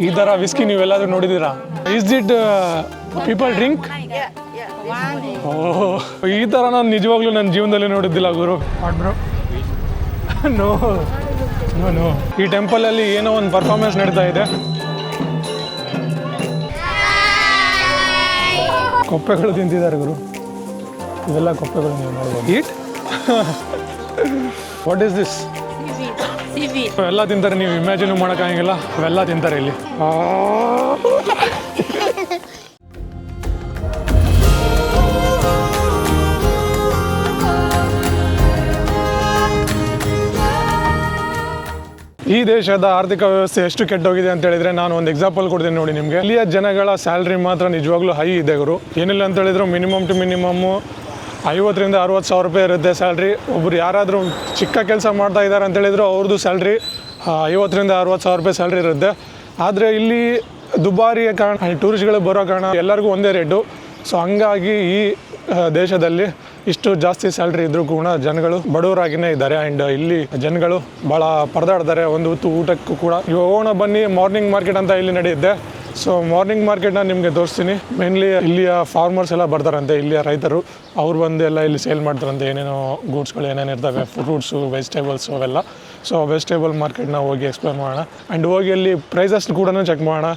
ಈ ಥರ ವಿಸ್ಕಿ ನೀವೆಲ್ಲಾದ್ರೂ ನೋಡಿದ್ದೀರಾ? Is it people drink? Oh, ಈ ಥರ ನಾನು ನಿಜವಾಗ್ಲೂ ನನ್ನ ಜೀವನದಲ್ಲಿ ನೋಡಿದ್ದಿಲ್ಲ ಗುರು. Bro no no no. ಈ ಟೆಂಪಲಲ್ಲಿ ಏನೋ ಒಂದು ಪರ್ಫಾರ್ಮೆನ್ಸ್ ನಡೀತಾ ಇದೆ. ಕೊಪ್ಪೆಗಳು ತಿಂತಿದ್ದಾರೆ ಗುರು. ಇವೆಲ್ಲ ಕೊಪ್ಪೆಗಳು ನೀವು ನೋಡ್ಬೋದು. Eat what is this? ಎಲ್ಲ ತಿಂತಾರೆ, ನೀವು ಇಮ್ಯಾಜಿನ್ ಮಾಡೋಕ್ಕಾಗಿಲ್ಲ. ಅವೆಲ್ಲ ತಿಂತಾರೆ ಇಲ್ಲಿ. ಈ ದೇಶದ ಆರ್ಥಿಕ ವ್ಯವಸ್ಥೆ ಎಷ್ಟು ಕೆಟ್ಟೋಗಿದೆ ಅಂತ ಹೇಳಿದ್ರೆ, ನಾನು ಒಂದು ಎಕ್ಸಾಂಪಲ್ ಕೊಡ್ತೀನಿ ನೋಡಿ ನಿಮಗೆ. ಇಲ್ಲಿಯ ಜನಗಳ ಸ್ಯಾಲ್ರಿ ಮಾತ್ರ ನಿಜವಾಗ್ಲೂ ಹೈ ಇದೆ ಗುರು. ಏನಿಲ್ಲ ಅಂತ ಹೇಳಿದ್ರು ಮಿನಿಮಮ್ ಟು ಮಿನಿಮಮ್ಮು 50,000 to 60,000 ರೂಪಾಯಿ ಇರುತ್ತೆ ಸ್ಯಾಲ್ರಿ. ಒಬ್ಬರು ಯಾರಾದರೂ ಚಿಕ್ಕ ಕೆಲಸ ಮಾಡ್ತಾ ಇದ್ದಾರೆ ಅಂತ ಹೇಳಿದ್ರು ಅವ್ರದ್ದು ಸ್ಯಾಲ್ರಿ 50,000 to 60,000 ರೂಪಾಯಿ ಸ್ಯಾಲ್ರಿ ಇರುತ್ತೆ. ಆದರೆ ಇಲ್ಲಿ ದುಬಾರಿಯ ಕಾರಣ, ಟೂರಿಸ್ಟ್ಗಳು ಬರೋ ಕಾರಣ ಎಲ್ಲರಿಗೂ ಒಂದೇ ರೇಟು. ಸೊ ಹಂಗಾಗಿ ಈ ದೇಶದಲ್ಲಿ ಇಷ್ಟು ಜಾಸ್ತಿ ಸ್ಯಾಲ್ರಿ ಇದ್ರೂ ಕೂಡ ಜನಗಳು ಬಡವರಾಗಿಯೇ ಇದ್ದಾರೆ. ಆ್ಯಂಡ್ ಇಲ್ಲಿ ಜನಗಳು ಭಾಳ ಪರದಾಡ್ತಾರೆ ಒಂದು ಹೊತ್ತು ಊಟಕ್ಕೂ ಕೂಡ. ಇವಾಗ ಬನ್ನಿ, ಮಾರ್ನಿಂಗ್ ಮಾರ್ಕೆಟ್ ಅಂತ ಇಲ್ಲಿ ನಡೆಯುತ್ತೆ. ಸೊ ಮಾರ್ನಿಂಗ್ ಮಾರ್ಕೆಟ್ನ ನಿಮಗೆ ತೋರಿಸ್ತೀನಿ. ಮೇನ್ಲಿ ಇಲ್ಲಿಯ ಫಾರ್ಮರ್ಸ್ ಎಲ್ಲ ಬರ್ತಾರಂತೆ, ಇಲ್ಲಿಯ ರೈತರು. ಅವ್ರು ಬಂದು ಎಲ್ಲ ಇಲ್ಲಿ ಸೇಲ್ ಮಾಡ್ತಾರಂತೆ ಏನೇನೋ ಗೂಡ್ಸ್ಗಳು ಏನೇನು ಇರ್ತವೆ, ಫ್ರೂಟ್ಸು, ವೆಜಿಟೇಬಲ್ಸು ಅವೆಲ್ಲ. ಸೊ ವೆಜಿಟೇಬಲ್ ಮಾರ್ಕೆಟ್ನ ಹೋಗಿ ಎಕ್ಸ್ಪ್ಲೋರ್ ಮಾಡೋಣ. ಆ್ಯಂಡ್ ಹೋಗಿ ಅಲ್ಲಿ ಪ್ರೈಸಸ್ ಕೂಡ ಚೆಕ್ ಮಾಡೋಣ,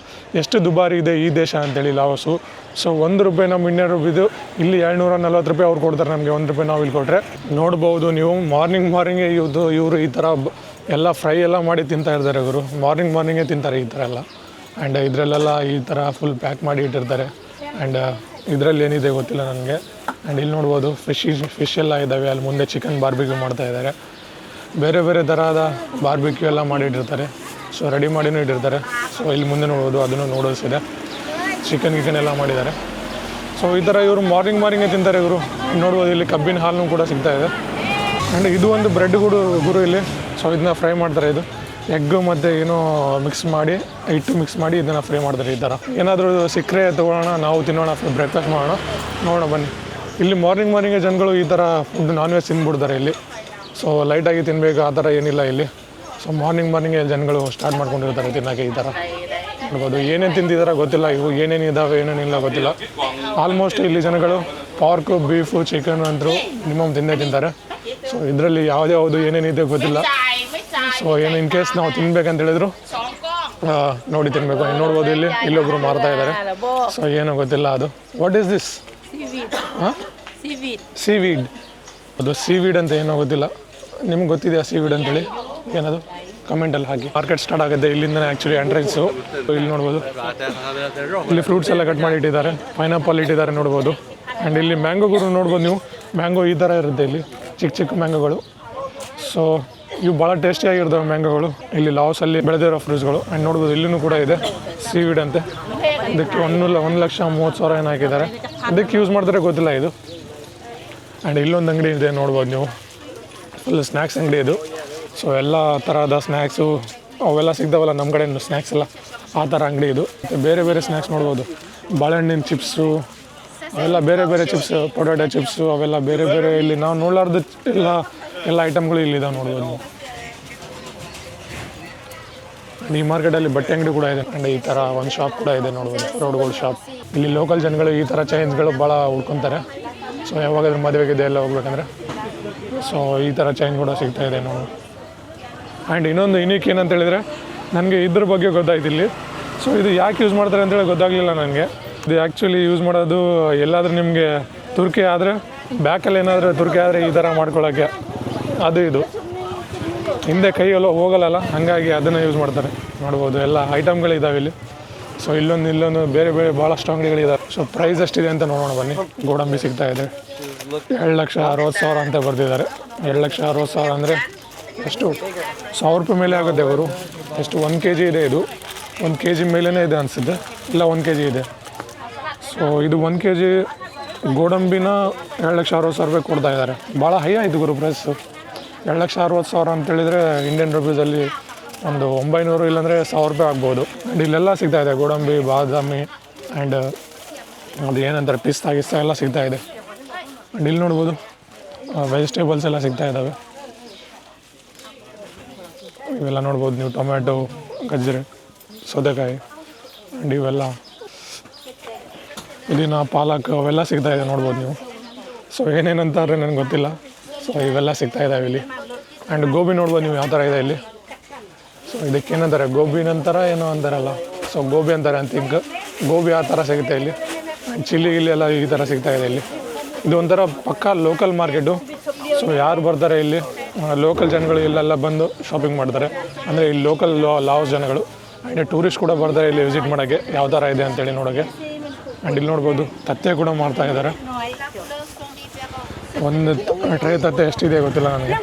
ಎಷ್ಟು ದುಬಾರಿ ಇದೆ ಈ ದೇಶ ಅಂತೇಳಿ ಲಾವಸು. ಸೊ ₹1 ನಮ್ಮ ₹200 ಇಲ್ಲಿ ₹240 ಅವ್ರು ಕೊಡ್ತಾರೆ ನಮಗೆ. ₹1 ನಾವು ಇಲ್ಲಿ ಕೊಟ್ಟರೆ ನೋಡ್ಬೋದು ನೀವು. ಮಾರ್ನಿಂಗೇ ಇವರು ಈ ಥರ ಎಲ್ಲ ಫ್ರೈ ಎಲ್ಲ ಮಾಡಿ ತಿಂತಾ ಇರ್ತಾರೆ ಗುರು. ಮಾರ್ನಿಂಗೇ ತಿಂತಾರೆ ಈ ಥರ ಎಲ್ಲ. ಆ್ಯಂಡ್ ಇದರಲ್ಲೆಲ್ಲ ಈ ಥರ ಫುಲ್ ಪ್ಯಾಕ್ ಮಾಡಿ ಇಟ್ಟಿರ್ತಾರೆ. ಆ್ಯಂಡ್ ಇದರಲ್ಲಿ ಏನಿದೆ ಗೊತ್ತಿಲ್ಲ ನನಗೆ. ಆ್ಯಂಡ್ ಇಲ್ಲಿ ನೋಡ್ಬೋದು ಫಿಶ್ ಎಲ್ಲ ಇದ್ದಾವೆ. ಅಲ್ಲಿ ಮುಂದೆ ಚಿಕನ್ ಬಾರ್ಬಿಕ್ಯೂ ಮಾಡ್ತಾಯಿದ್ದಾರೆ. ಬೇರೆ ಬೇರೆ ಥರದ ಬಾರ್ಬಿಕ್ಯೂ ಎಲ್ಲ ಮಾಡಿಟ್ಟಿರ್ತಾರೆ. ಸೊ ರೆಡಿ ಮಾಡಿನೂ ಇಟ್ಟಿರ್ತಾರೆ. ಸೊ ಇಲ್ಲಿ ಮುಂದೆ ನೋಡ್ಬೋದು, ಅದನ್ನು ನೂಡಲ್ಸ್ ಇದೆ, ಚಿಕನ್ ಎಲ್ಲ ಮಾಡಿದ್ದಾರೆ. ಸೊ ಈ ಥರ ಇವರು ಮಾರ್ನಿಂಗೇ ತಿಂತಾರೆ ಇವರು. ನೋಡ್ಬೋದು ಇಲ್ಲಿ ಕಬ್ಬಿನ ಹಾಲು ಕೂಡ ಸಿಗ್ತಾ ಇದೆ. ಆ್ಯಂಡ್ ಇದು ಒಂದು ಬ್ರೆಡ್ ಗುರು ಇಲ್ಲಿ. ಸೊ ಇದನ್ನ ಫ್ರೈ ಮಾಡ್ತಾರೆ. ಇದು ಎಗ್ ಮತ್ತು ಏನೋ ಹಿಟ್ಟು ಮಿಕ್ಸ್ ಮಾಡಿ ಇದನ್ನು ಫ್ರೈ ಮಾಡ್ತಾರೆ. ಈ ಥರ ಏನಾದರೂ ಸಿಕ್ಕರೆ ತೊಗೊಳ್ಳೋಣ, ನಾವು ತಿನ್ನೋಣ, ಬ್ರೇಕ್ಫಾಸ್ಟ್ ಮಾಡೋಣ. ನೋಡೋಣ ಬನ್ನಿ. ಇಲ್ಲಿ ಮಾರ್ನಿಂಗೇ ಜನಗಳು ಈ ಥರ ಫುಡ್ ನಾನ್ ವೆಜ್ ತಿಂದ್ಬಿಡ್ತಾರೆ ಇಲ್ಲಿ. ಸೊ ಲೈಟಾಗಿ ತಿನ್ನಬೇಕು ಆ ಥರ ಏನಿಲ್ಲ ಇಲ್ಲಿ. ಸೊ ಮಾರ್ನಿಂಗೇ ಜನಗಳು ಸ್ಟಾರ್ಟ್ ಮಾಡ್ಕೊಂಡಿರ್ತಾರೆ ತಿನ್ನೋಕ್ಕೆ. ಈ ಥರ ನೋಡ್ಬೋದು. ಏನೇನು ತಿಂತಿದ್ದಾರೆ ಗೊತ್ತಿಲ್ಲ, ಇವು ಏನೇನಿದ್ದಾವೆ ಏನೇನಿಲ್ಲ ಗೊತ್ತಿಲ್ಲ. ಆಲ್ಮೋಸ್ಟ್ ಇಲ್ಲಿ ಜನಗಳು ಪಾರ್ಕು, ಬೀಫು, ಚಿಕನ್ ಅಂತೂ ಮಿನಿಮಮ್ ತಿಂತಾರೆ. ಸೊ ಇದರಲ್ಲಿ ಯಾವುದು ಏನೇನಿದೆ ಗೊತ್ತಿಲ್ಲ. ಸೊ ಏನು ಇನ್ ಕೇಸ್ ನಾವು ತಿನ್ಬೇಕಂತ ಹೇಳಿದ್ರು ನೋಡಿ ತಿನ್ನಬೇಕು. ನೋಡ್ಬೋದು ಇಲ್ಲೊಬ್ರು ಮಾರ್ತಾ ಇದ್ದಾರೆ. ಸೊ ಏನೋ ಗೊತ್ತಿಲ್ಲ ಅದು. What is this? ಹಾಂ, ಸೀವೀಡ್. ಅದು ಸೀವೀಡ್ ಅಂತ ಏನೋ ಗೊತ್ತಿಲ್ಲ. ನಿಮ್ಗೆ ಗೊತ್ತಿದೆಯಾ ಸೀವೀಡ್ ಅಂತೇಳಿ? ಏನದು ಕಮೆಂಟಲ್ಲಿ ಹಾಕಿ. ಮಾರ್ಕೆಟ್ ಸ್ಟಾರ್ಟ್ ಆಗುತ್ತೆ ಇಲ್ಲಿಂದನೇ ಆ್ಯಕ್ಚುಲಿ ಎಂಟ್ರೆನ್ಸು. ಇಲ್ಲಿ ನೋಡ್ಬೋದು, ಇಲ್ಲಿ ಫ್ರೂಟ್ಸ್ ಎಲ್ಲ ಕಟ್ ಮಾಡಿ ಇಟ್ಟಿದ್ದಾರೆ. ಪೈನಾಪಲ್ ಇಟ್ಟಿದ್ದಾರೆ ನೋಡ್ಬೋದು. ಆ್ಯಂಡ್ ಇಲ್ಲಿ ಮ್ಯಾಂಗೋಗಳು ನೋಡ್ಬೋದು ನೀವು. ಮ್ಯಾಂಗೋ ಈ ಥರ ಇರುತ್ತೆ ಇಲ್ಲಿ, ಚಿಕ್ಕ ಮ್ಯಾಂಗೋಗಳು. ಸೊ ಇವು ಭಾಳ ಟೇಸ್ಟಿಯಾಗಿರ್ತವೆ ಮ್ಯಾಂಗೋಗಳು. ಇಲ್ಲಿ ಲಾಸಲ್ಲಿ ಬೆಳೆದಿರೋ ಫ್ರೂಟ್ಸ್ಗಳು. ಆ್ಯಂಡ್ ನೋಡ್ಬೋದು ಇಲ್ಲಿನೂ ಕೂಡ ಇದೆ ಸೀವೀಡ್ ಅಂತೆ. ಇದಕ್ಕೆ 1,30,000 ಏನು ಹಾಕಿದ್ದಾರೆ. ಅದಕ್ಕೆ ಯೂಸ್ ಮಾಡ್ತಾರೆ ಗೊತ್ತಿಲ್ಲ ಇದು. ಆ್ಯಂಡ್ ಇಲ್ಲೊಂದು ಅಂಗಡಿ ಇದೆ ನೋಡ್ಬೋದು ನೀವು, ಫುಲ್ ಸ್ನ್ಯಾಕ್ಸ್ ಅಂಗಡಿ ಇದು. ಸೊ ಎಲ್ಲ ಥರದ ಸ್ನ್ಯಾಕ್ಸು ಅವೆಲ್ಲ ಸಿಗ್ತಾವಲ್ಲ ನಮ್ಮ ಕಡೆ ಸ್ನ್ಯಾಕ್ಸ್ ಎಲ್ಲ, ಆ ಥರ ಅಂಗಡಿ ಇದು. ಬೇರೆ ಬೇರೆ ಸ್ನ್ಯಾಕ್ಸ್ ನೋಡ್ಬೋದು. ಬಾಳೆಹಣ್ಣಿನ ಚಿಪ್ಸು ಅವೆಲ್ಲ, ಬೇರೆ ಚಿಪ್ಸ್, ಪೊಟ್ಯಾಟೊ ಚಿಪ್ಸು ಅವೆಲ್ಲ ಬೇರೆ ಇಲ್ಲಿ ನಾವು ನೋಡಲಾರ್ದು ಎಲ್ಲ ಐಟಮ್ಗಳು ಇಲ್ಲಿದ್ದಾವೆ ನೋಡ್ಬೋದು ನೀವು. ಈ ಮಾರ್ಕೆಟಲ್ಲಿ ಬಟ್ಟೆ ಅಂಗಡಿ ಕೂಡ ಇದೆ. ಆ್ಯಂಡ್ ಈ ಥರ ಒಂದು ಶಾಪ್ ಕೂಡ ಇದೆ ನೋಡ್ಬೋದು, ರೋಡ್ಗಳು ಶಾಪ್. ಇಲ್ಲಿ ಲೋಕಲ್ ಜನಗಳು ಈ ಥರ ಚೈನ್ಸ್ಗಳು ಭಾಳ ಹುಡ್ಕೊತಾರೆ. ಸೊ ಯಾವಾಗಾದ್ರೂ ಮದುವೆಗಿದೆ ಎಲ್ಲ ಹೋಗ್ಬೇಕಂದ್ರೆ ಸೊ ಈ ಥರ ಚೈನ್ ಕೂಡ ಸಿಗ್ತಾ ಇದೆ ನೋಡಿ. ಆ್ಯಂಡ್ ಇನ್ನೊಂದು ಯುನೀಕ್ ಏನಂತ ಹೇಳಿದರೆ, ನನಗೆ ಇದ್ರ ಬಗ್ಗೆ ಗೊತ್ತಾಯ್ತು ಇಲ್ಲಿ. ಸೊ ಇದು ಯಾಕೆ ಯೂಸ್ ಮಾಡ್ತಾರೆ ಅಂತೇಳಿ ಗೊತ್ತಾಗಲಿಲ್ಲ ನನಗೆ. ಇದು ಆ್ಯಕ್ಚುಲಿ ಯೂಸ್ ಮಾಡೋದು ಎಲ್ಲಾದರೂ ನಿಮಗೆ ತುರ್ಕೆ ಆದರೆ, ಬ್ಯಾಕಲ್ಲಿ ಏನಾದರೂ ತುರ್ಕೆ ಆದರೆ ಈ ಥರ ಮಾಡ್ಕೊಳ್ಳೋಕ್ಕೆ, ಅದು ಇದು ಹಿಂದೆ ಕೈಯೆಲ್ಲ ಹೋಗಲ್ಲ, ಹಾಗಾಗಿ ಅದನ್ನು ಯೂಸ್ ಮಾಡ್ತಾರೆ ನೋಡ್ಬೋದು. ಎಲ್ಲ ಐಟಮ್ಗಳಿದ್ದಾವೆ ಇಲ್ಲಿ. ಸೊ ಇಲ್ಲೊಂದು ಬೇರೆ ಭಾಳಷ್ಟು ಅಂಗಡಿಗಳಿದ್ದಾವೆ. ಸೊ ಪ್ರೈಸ್ ಎಷ್ಟಿದೆ ಅಂತ ನೋಡೋಣ ಬನ್ನಿ. ಗೋಡಂಬಿ ಸಿಗ್ತಾ ಇದೆ 2,60,000 ಅಂತ ಬರ್ತಿದ್ದಾರೆ. 2,60,000 ಅಂದರೆ ಎಷ್ಟು? 1,000 ರೂಪಾಯಿ ಮೇಲೆ ಆಗುತ್ತೆ ಅವರು. ಎಷ್ಟು 1 kg ಇದೆ ಇದು. 1 kg ಮೇಲೇ ಇದೆ ಅನಿಸುತ್ತೆ, ಇಲ್ಲ 1 kg ಇದೆ. ಸೊ ಇದು 1 kg ಗೋಡಂಬಿನ 2,60,000 ರೂಪಾಯಿ ಕೊಡ್ತಾ ಇದ್ದಾರೆ. ಭಾಳ ಹೈ ಆಯಿತು ಗುರು ಪ್ರೈಸು. 2,60,000 ಅಂತೇಳಿದರೆ ಇಂಡಿಯನ್ ರುಪೀಸಲ್ಲಿ ಒಂದು 900 ಇಲ್ಲಾಂದರೆ 1,000 ರೂಪಾಯಿ ಆಗ್ಬೋದು. ಆ್ಯಂಡ್ ಇಲ್ಲೆಲ್ಲ ಸಿಗ್ತಾ ಇದೆ ಗೋಡಂಬಿ, ಬಾದಾಮಿ ಆ್ಯಂಡ್ ಅದು ಏನಂತಾರೆ ಪಿಸ್ತಾ ಎಲ್ಲ ಸಿಗ್ತಾ ಇದೆ. ಆ್ಯಂಡ್ ಇಲ್ಲಿ ನೋಡ್ಬೋದು ವೆಜಿಟೇಬಲ್ಸ್ ಎಲ್ಲ ಸಿಗ್ತಾ ಇದ್ದಾವೆ. ಇವೆಲ್ಲ ನೋಡ್ಬೋದು ನೀವು, ಟೊಮ್ಯಾಟೊ, ಗಜ್ಜರಿ. ಸೌತೆಕಾಯಿ ಆ್ಯಂಡ್ ಇವೆಲ್ಲ ಪುದೀನ ಪಾಲಕ್ ಅವೆಲ್ಲ ಸಿಗ್ತಾ ಇದೆ ನೋಡ್ಬೋದು ನೀವು. ಸೊ ಏನೇನಂತಾರೆ ನನಗೆ ಗೊತ್ತಿಲ್ಲ. ಸೊ ಇವೆಲ್ಲ ಸಿಗ್ತಾ ಇದ್ದಾವೆ ಇಲ್ಲಿ. ಆ್ಯಂಡ್ ಗೋಬಿ ನೋಡ್ಬೋದು ನೀವು ಯಾವ ಥರ ಇದೆ ಇಲ್ಲಿ. ಸೊ ಇದಕ್ಕೇನಂತಾರೆ ಗೋಬಿ ನಂತರ ಏನೋ ಅಂತಾರಲ್ಲ, ಸೊ ಗೋಬಿ ಅಂತಾರೆ ಅಂತ ಈಗ ಗೋಬಿ ಆ ಥರ ಸಿಗುತ್ತೆ ಇಲ್ಲಿ. ಆ್ಯಂಡ್ ಚಿಲ್ಲಿ ಗಿಲ್ಲಿ ಎಲ್ಲ ಈ ಥರ ಸಿಗ್ತಾ ಇದೆ ಇಲ್ಲಿ. ಇದು ಒಂಥರ ಪಕ್ಕಾ ಲೋಕಲ್ ಮಾರ್ಕೆಟು. ಸೊ ಯಾರು ಬರ್ತಾರೆ ಇಲ್ಲಿ ಲೋಕಲ್ ಜನಗಳು ಇಲ್ಲೆಲ್ಲ ಬಂದು ಶಾಪಿಂಗ್ ಮಾಡ್ತಾರೆ. ಅಂದರೆ ಇಲ್ಲಿ ಲೋಕಲ್ ಲಾಸ್ ಜನಗಳು ಆ್ಯಂಡ್ ಟೂರಿಸ್ಟ್ ಕೂಡ ಬರ್ತಾರೆ ಇಲ್ಲಿ ವಿಸಿಟ್ ಮಾಡೋಕ್ಕೆ ಯಾವ ಥರ ಇದೆ ಅಂತೇಳಿ ನೋಡೋಕ್ಕೆ. ಆ್ಯಂಡ್ ಇಲ್ಲಿ ನೋಡ್ಬೋದು ತತ್ತೆ ಕೂಡ ಮಾಡ್ತಾ ಇದ್ದಾರೆ. ಒಂದು ಟ್ರೈ ತತ್ತೆ ಎಷ್ಟಿದೆ ಗೊತ್ತಿಲ್ಲ ನನಗೆ.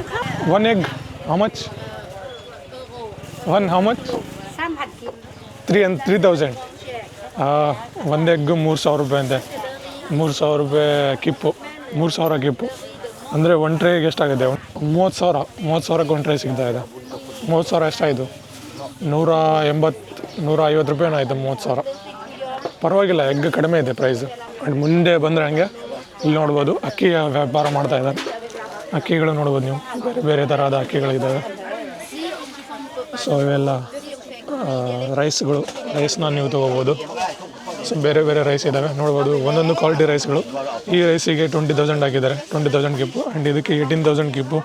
1 egg how much? 1 how much? 3,000. ಒಂದು ಎಗ್ 3,000 ರೂಪಾಯಿ ಅಂತೆ. 3,000 ರೂಪಾಯಿ ಕಿಪ್ಪು, 3,000 ಕಿಪ್ಪು ಅಂದರೆ ಒಂದು ಟ್ರೇಗೆ ಎಷ್ಟಾಗುತ್ತೆ? 30,000ಕ್ಕೆ ಒಂದು ಟ್ರೇ ಸಿಗ್ತಾ ಇದೆ. 30,000 ಎಷ್ಟಾಯಿತು? 150 ರೂಪಾಯಿನೂ ಆಯಿತು. 30,000 ಪರವಾಗಿಲ್ಲ, ಎಗ್ ಕಡಿಮೆ ಇದೆ ಪ್ರೈಸು. ಆ್ಯಂಡ್ ಮುಂದೆ ಬಂದರೆ ಹಂಗೆ ಇಲ್ಲಿ ನೋಡ್ಬೋದು ಅಕ್ಕಿಯ ವ್ಯಾಪಾರ ಮಾಡ್ತಾ ಇದ್ದಾರೆ. ಅಕ್ಕಿಗಳು ನೋಡ್ಬೋದು ನೀವು, ಬೇರೆ ಬೇರೆ ಥರದ ಅಕ್ಕಿಗಳಿದ್ದಾವೆ. ಸೊ ಇವೆಲ್ಲ ರೈಸ್ನ ನೀವು ತೊಗೋಬೋದು. ಸೊ ಬೇರೆ ಬೇರೆ ರೈಸ್ ಇದ್ದಾವೆ ನೋಡ್ಬೋದು, ಒಂದೊಂದು ಕ್ವಾಲಿಟಿ ರೈಸ್ಗಳು. ಈ ರೈಸಿಗೆ 20,000 ಹಾಕಿದ್ದಾರೆ, 20,000 ಕಿಪ್ಪು. ಆ್ಯಂಡ್ ಇದಕ್ಕೆ 18,000 ಕಿಪ್ಪು.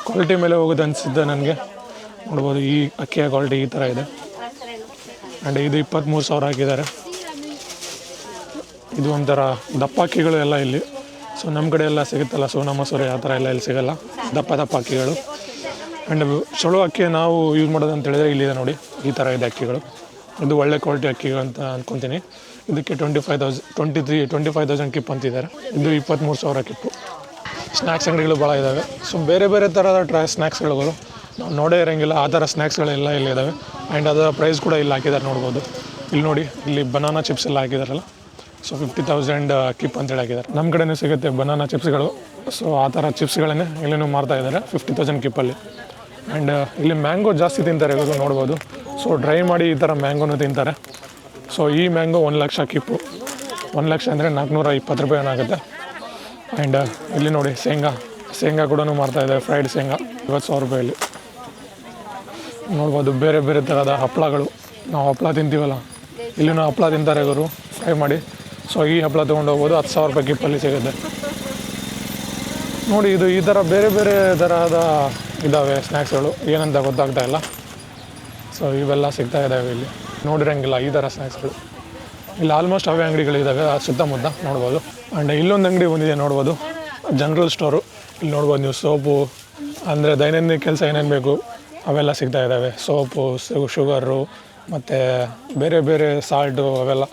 ಕ್ವಾಲಿಟಿ ಮೇಲೆ ಹೋಗೋದು ಅನಿಸಿದ್ದೆ ನನಗೆ. ನೋಡ್ಬೋದು ಈ ಅಕ್ಕಿಯ ಕ್ವಾಲಿಟಿ ಈ ಥರ ಇದೆ. ಆ್ಯಂಡ್ ಇದು 23,000 ಹಾಕಿದ್ದಾರೆ. ಇದು ಒಂಥರ ದಪ್ಪ ಅಕ್ಕಿಗಳು ಎಲ್ಲ ಇಲ್ಲಿ. ಸೊ ನಮ್ಮ ಕಡೆ ಎಲ್ಲ ಸಿಗುತ್ತಲ್ಲ ಸೋನಾ ಮಸೂರಿ ಆ ಥರ ಎಲ್ಲ ಇಲ್ಲಿ ಸಿಗೋಲ್ಲ, ದಪ್ಪ ಅಕ್ಕಿಗಳು. ಆ್ಯಂಡ್ ಚಲೋ ಅಕ್ಕಿ ನಾವು ಯೂಸ್ ಮಾಡೋದು ಅಂತ ಹೇಳಿದ್ರೆ ಇಲ್ಲಿದೆ ನೋಡಿ, ಈ ಥರ ಇದೆ ಅಕ್ಕಿಗಳು. ಇದು ಒಳ್ಳೆ ಕ್ವಾಲಿಟಿ ಅಕ್ಕಿಗಳು ಅಂತ ಅಂದ್ಕೊತೀನಿ. ಇದಕ್ಕೆ 25,000 ಕಿಪ್ ಅಂತಿದ್ದಾರೆ. ಇದು 23,000 ಕಿಪ್ಪು. ಸ್ನ್ಯಾಕ್ಸ್ ಅಂಗಡಿಗಳು ಭಾಳ ಇದ್ದಾವೆ. ಸೊ ಬೇರೆ ಬೇರೆ ಥರದ ಸ್ನ್ಯಾಕ್ಸ್ಗಳು ನಾವು ನೋಡೇ ಇರೋಂಗಿಲ್ಲ ಆ ಥರ ಸ್ನ್ಯಾಕ್ಸ್ಗಳೆಲ್ಲ ಇಲ್ಲಿದ್ದಾವೆ. ಆ್ಯಂಡ್ ಅದರ ಪ್ರೈಸ್ ಕೂಡ ಇಲ್ಲಿ ಹಾಕಿದ್ದಾರೆ ನೋಡ್ಬೋದು. ಇಲ್ಲಿ ನೋಡಿ, ಇಲ್ಲಿ ಬನಾನಾ ಚಿಪ್ಸ್ ಎಲ್ಲ ಹಾಕಿದಾರಲ್ಲ. ಸೊ 50,000 ಕಿಪ್ ಅಂತೇಳಿ ಹಾಕಿದ್ದಾರೆ. ನಮ್ಮ ಕಡೆಯೂ ಸಿಗುತ್ತೆ ಬನಾನಾ ಚಿಪ್ಸ್ಗಳು. ಸೊ ಆ ಥರ ಚಿಪ್ಸ್ಗಳನ್ನೇ ಇಲ್ಲಿನೂ ಮಾರ್ತಾ ಇದ್ದಾರೆ 50,000 ಕಿಪ್ಪಲ್ಲಿ. ಆ್ಯಂಡ್ ಇಲ್ಲಿ ಮ್ಯಾಂಗೋ ಜಾಸ್ತಿ ತಿಂತಾರೆ ಇವರು ನೋಡ್ಬೋದು. ಸೊ ಡ್ರೈ ಮಾಡಿ ಈ ಥರ ಮ್ಯಾಂಗೋನು ತಿಂತಾರೆ. ಸೊ ಈ ಮ್ಯಾಂಗೋ 1,00,000 ಕಿಪ್ಪು. 1,00,000 ಅಂದರೆ 420 ರೂಪಾಯಿ ಆಗುತ್ತೆ. ಆ್ಯಂಡ್ ಇಲ್ಲಿ ನೋಡಿ ಶೇಂಗಾ ಕೂಡ ಮಾಡ್ತಾಯಿದ್ದಾರೆ, ಫ್ರೈಡ್ ಶೇಂಗಾ 50,000 ರೂಪಾಯಲ್ಲಿ ನೋಡ್ಬೋದು. ಬೇರೆ ಬೇರೆ ಥರದ ಹಪ್ಪಳಗಳು, ನಾವು ಹಪ್ಪಳ ತಿಂತೀವಲ್ಲ, ಇಲ್ಲಿನೂ ಹಪ್ಪಳ ತಿಂತಾರೆ ಇವರು ಫ್ರೈ ಮಾಡಿ. ಸೊ ಈ ಹಪ್ಪಳ ತೊಗೊಂಡು ಹೋಗ್ಬೋದು, 10,000 ರೂಪಾಯಿ ಕಿಪ್ಪಲ್ಲಿ ಸಿಗುತ್ತೆ ನೋಡಿ. ಇದು ಈ ಥರ ಬೇರೆ ಬೇರೆ ಥರದ ಇದ್ದಾವೆ ಸ್ನ್ಯಾಕ್ಸ್ಗಳು, ಏನಂತ ಗೊತ್ತಾಗ್ತಾ ಇಲ್ಲ. ಸೊ ಇವೆಲ್ಲ ಸಿಗ್ತಾ ಇದ್ದಾವೆ ಇಲ್ಲಿ, ನೋಡಿರಂಗಿಲ್ಲ ಈ ಥರ ಸ್ನ್ಯಾಕ್ಸ್ಗಳು. ಇಲ್ಲಿ ಆಲ್ಮೋಸ್ಟ್ ಅವೇ ಅಂಗಡಿಗಳಿದ್ದಾವೆ ಸುತ್ತಮುತ್ತ ನೋಡ್ಬೋದು. ಆ್ಯಂಡ್ ಇಲ್ಲೊಂದು ಅಂಗಡಿ ಬಂದಿದೆ ನೋಡ್ಬೋದು, ಜನರಲ್ ಸ್ಟೋರು. ಇಲ್ಲಿ ನೋಡ್ಬೋದು ನೀವು ಸೋಪು, ಅಂದರೆ ದೈನಂದಿನ ಕೆಲಸ ಏನೇನು ಬೇಕು ಅವೆಲ್ಲ ಸಿಗ್ತಾ ಇದ್ದಾವೆ. ಸೋಪು, ಶುಗರು ಮತ್ತು ಬೇರೆ ಬೇರೆ ಸಾಲ್ಟು, ಅವೆಲ್ಲ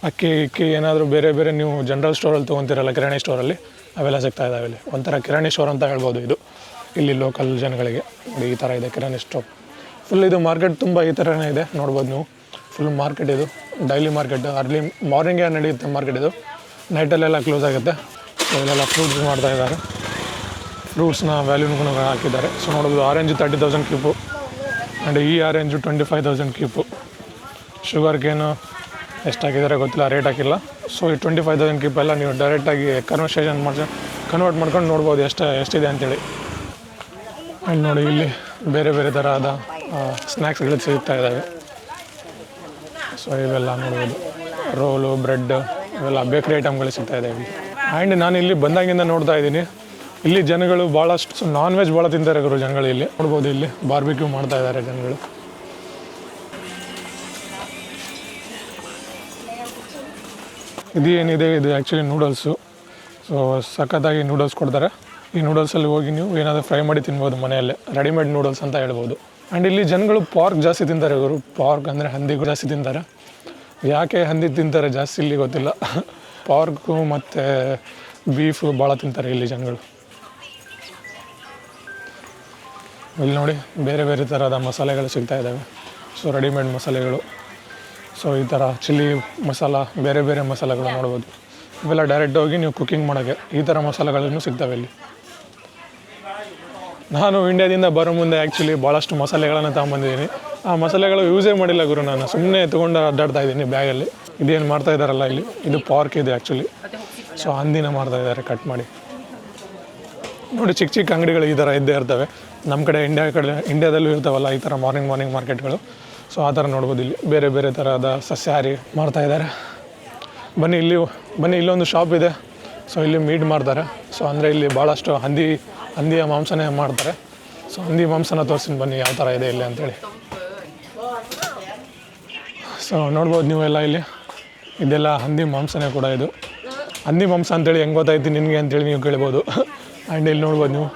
ಅಕ್ಕಿ ಏನಾದರೂ ಬೇರೆ ಬೇರೆ ನೀವು ಜನರಲ್ ಸ್ಟೋರಲ್ಲಿ ತೊಗೊತೀರಲ್ಲ, ಕಿರಾಣಿ ಸ್ಟೋರಲ್ಲಿ, ಅವೆಲ್ಲ ಸಿಗ್ತಾ ಇದ್ದಾವೆ ಇಲ್ಲಿ. ಒಂಥರ ಕಿರಾಣಿ ಸ್ಟೋರ್ ಅಂತ ಹೇಳ್ಬೋದು ಇದು ಇಲ್ಲಿ ಲೋಕಲ್ ಜನಗಳಿಗೆ. ಈ ಥರ ಇದೆ ಕಿರಾಣಿ ಸ್ಟೋರ್. ಫುಲ್ ಇದು ಮಾರ್ಕೆಟ್ ತುಂಬ ಈ ಥರನೇ ಇದೆ ನೋಡ್ಬೋದು ನೀವು. ಫುಲ್ ಮಾರ್ಕೆಟ್ ಇದು ಡೈಲಿ ಮಾರ್ಕೆಟ್. ಅರ್ಲಿ ಮಾರ್ನಿಂಗೇ ನಡೆಯುತ್ತೆ ಮಾರ್ಕೆಟ್ ಇದು, ನೈಟಲ್ಲೆಲ್ಲ ಕ್ಲೋಸ್ ಆಗುತ್ತೆ. ಸೊ ಇಲ್ಲೆಲ್ಲ ಫ್ರೂಟ್ಸ್ ಮಾಡ್ತಾ ಇದ್ದಾರೆ, ಫ್ರೂಟ್ಸ್ನ ವ್ಯಾಲ್ಯೂನು ಹಾಕಿದ್ದಾರೆ. ಸೊ ನೋಡ್ಬೋದು ಆರೆಂಜು 30,000 ಕಿಪ್ಪು. ಆ್ಯಂಡ್ ಈ ಆರೆಂಜು 25,000 ಕಿಪ್ಪು. ಶುಗರ್ ಕೇನು ಎಷ್ಟು ಹಾಕಿದ್ದಾರೆ ಗೊತ್ತಿಲ್ಲ, ರೇಟ್ ಹಾಕಿಲ್ಲ. ಸೊ ಈ 25,000 ಕಿಪ್ಪೆಲ್ಲ ನೀವು ಡೈರೆಕ್ಟಾಗಿ ಕನ್ವರ್ಟ್ ಮಾಡ್ಕೊಂಡು ನೋಡ್ಬೋದು ಎಷ್ಟಿದೆ ಅಂತೇಳಿ. ಆ್ಯಂಡ್ ನೋಡಿ ಇಲ್ಲಿ ಬೇರೆ ಬೇರೆ ಥರದ ಸ್ನ್ಯಾಕ್ಸ್ಗಳು ಸಿಗ್ತಾ ಇದ್ದಾವೆ. ಸೊ ಇವೆಲ್ಲ ನೋಡ್ಬೋದು, ರೋಲು, ಬ್ರೆಡ್, ಇವೆಲ್ಲ ಬೇಕ್ರಿ ಐಟಮ್ಗಳು ಸಿಗ್ತಾ ಇದ್ದಾವೆ ಇಲ್ಲಿ. ಆ್ಯಂಡ್ ನಾನು ಇಲ್ಲಿ ಬಂದಾಗಿಂದ ನೋಡ್ತಾ ಇದ್ದೀನಿ, ಇಲ್ಲಿ ಜನಗಳು ಭಾಳಷ್ಟು ನಾನ್ ವೆಜ್ ಭಾಳ ತಿಂತಾರೆ ಇವರು ಜನಗಳು. ಇಲ್ಲಿ ನೋಡ್ಬೋದು, ಇಲ್ಲಿ ಬಾರ್ಬಿಕ್ಯೂ ಮಾಡ್ತಾ ಇದ್ದಾರೆ ಜನಗಳು. ಇದು ಏನಿದೆ, ಇದು ಆ್ಯಕ್ಚುಲಿ ನೂಡಲ್ಸು. ಸೊ ಸಖತ್ತಾಗಿ ನೂಡಲ್ಸ್ ಕೊಡ್ತಾರೆ. ಈ ನೂಡಲ್ಸಲ್ಲಿ ಹೋಗಿ ನೀವು ಏನಾದರೂ ಫ್ರೈ ಮಾಡಿ ತಿನ್ಬೋದು ಮನೆಯಲ್ಲೇ, ರೆಡಿಮೇಡ್ ನೂಡಲ್ಸ್ ಅಂತ ಹೇಳ್ಬೋದು. ಆ್ಯಂಡ್ ಇಲ್ಲಿ ಜನಗಳು ಪಾರ್ಕ್ ಜಾಸ್ತಿ ತಿಂತಾರೆ ಇವರು. ಪಾರ್ಕ್ ಅಂದರೆ ಹಂದಿಗಳು ಜಾಸ್ತಿ ತಿಂತಾರೆ. ಯಾಕೆ ಹಂದಿ ತಿಂತಾರೆ ಜಾಸ್ತಿ ಇಲ್ಲಿ ಗೊತ್ತಿಲ್ಲ. ಪಾರ್ಕು ಮತ್ತು ಬೀಫು ಭಾಳ ತಿಂತಾರೆ ಇಲ್ಲಿ ಜನಗಳು. ಇಲ್ಲಿ ನೋಡಿ ಬೇರೆ ಬೇರೆ ಥರದ ಮಸಾಲೆಗಳು ಸಿಗ್ತಾ ಇದ್ದಾವೆ. ಸೊ ರೆಡಿಮೇಡ್ ಮಸಾಲೆಗಳು. ಸೊ ಈ ಥರ ಚಿಲ್ಲಿ ಮಸಾಲ, ಬೇರೆ ಬೇರೆ ಮಸಾಲೆಗಳು ನೋಡ್ಬೋದು. ಇವೆಲ್ಲ ಡೈರೆಕ್ಟ್ ಹೋಗಿ ನೀವು ಕುಕ್ಕಿಂಗ್ ಮಾಡೋಕ್ಕೆ ಈ ಥರ ಮಸಾಲೆಗಳನ್ನು ಸಿಗ್ತವೆ ಇಲ್ಲಿ. ನಾನು ಇಂಡಿಯಾದಿಂದ ಬರೋ ಮುಂದೆ ಆ್ಯಕ್ಚುಲಿ ಭಾಳಷ್ಟು ಮಸಾಲೆಗಳನ್ನು ತೊಗೊಂಬಂದಿದ್ದೀನಿ. ಆ ಮಸಾಲೆಗಳು ಯೂಸೇ ಮಾಡಿಲ್ಲ ಗುರು, ನಾನು ಸುಮ್ಮನೆ ತೊಗೊಂಡು ಅಡ್ಡಾಡ್ತಾ ಇದ್ದೀನಿ ಬ್ಯಾಗಲ್ಲಿ. ಇದೇನು ಮಾಡ್ತಾ ಇದ್ದಾರಲ್ಲ ಇಲ್ಲಿ, ಇದು ಪಾರ್ಕ್ ಇದೆ ಆ್ಯಕ್ಚುಲಿ. ಸೊ ಹಂದಿನ ಮಾಡ್ತಾ ಇದ್ದಾರೆ ಕಟ್ ಮಾಡಿ. ನೋಡಿ ಚಿಕ್ಕ ಚಿಕ್ಕ ಅಂಗಡಿಗಳು ಈ ಥರ ಇದ್ದೇ ಇರ್ತವೆ. ನಮ್ಮ ಕಡೆ ಇಂಡಿಯಾದಲ್ಲೂ ಇರ್ತಾವಲ್ಲ ಈ ಥರ ಮಾರ್ನಿಂಗ್ ಮಾರ್ಕೆಟ್ಗಳು. ಸೊ ಆ ಥರ ನೋಡ್ಬೋದು. ಇಲ್ಲಿ ಬೇರೆ ಬೇರೆ ಥರದ ಸಸ್ಯಾಹಾರಿ ಮಾಡ್ತಾ ಇದ್ದಾರೆ. ಬನ್ನಿ ಇಲ್ಲೊಂದು ಶಾಪ್ ಇದೆ. ಸೊ ಇಲ್ಲಿ ಮೀಟ್ ಮಾಡ್ತಾರೆ. ಸೊ ಅಂದರೆ ಇಲ್ಲಿ ಭಾಳಷ್ಟು ಹಂದಿಯ ಮಾಂಸನೇ ಮಾಡ್ತಾರೆ. ಸೊ ಹಂದಿ ಮಾಂಸನ ತೋರಿಸ್ತೀನಿ ಬನ್ನಿ ಯಾವ ಥರ ಇದೆ ಇಲ್ಲಿ ಅಂತೇಳಿ. ಸೊ ನೋಡ್ಬೋದು ನೀವೆಲ್ಲ ಇಲ್ಲಿ ಇದೆಲ್ಲ ಹಂದಿ ಮಾಂಸನೇ ಕೂಡ. ಇದು ಹಂದಿ ಮಾಂಸ ಅಂತೇಳಿ ಹೆಂಗೆ ಗೊತ್ತಾಯ್ತು ನಿನಗೆ ಅಂತೇಳಿ ನೀವು ಕೇಳ್ಬೋದು. ಆ್ಯಂಡ್ ಇಲ್ಲಿ ನೋಡ್ಬೋದು ನೀವು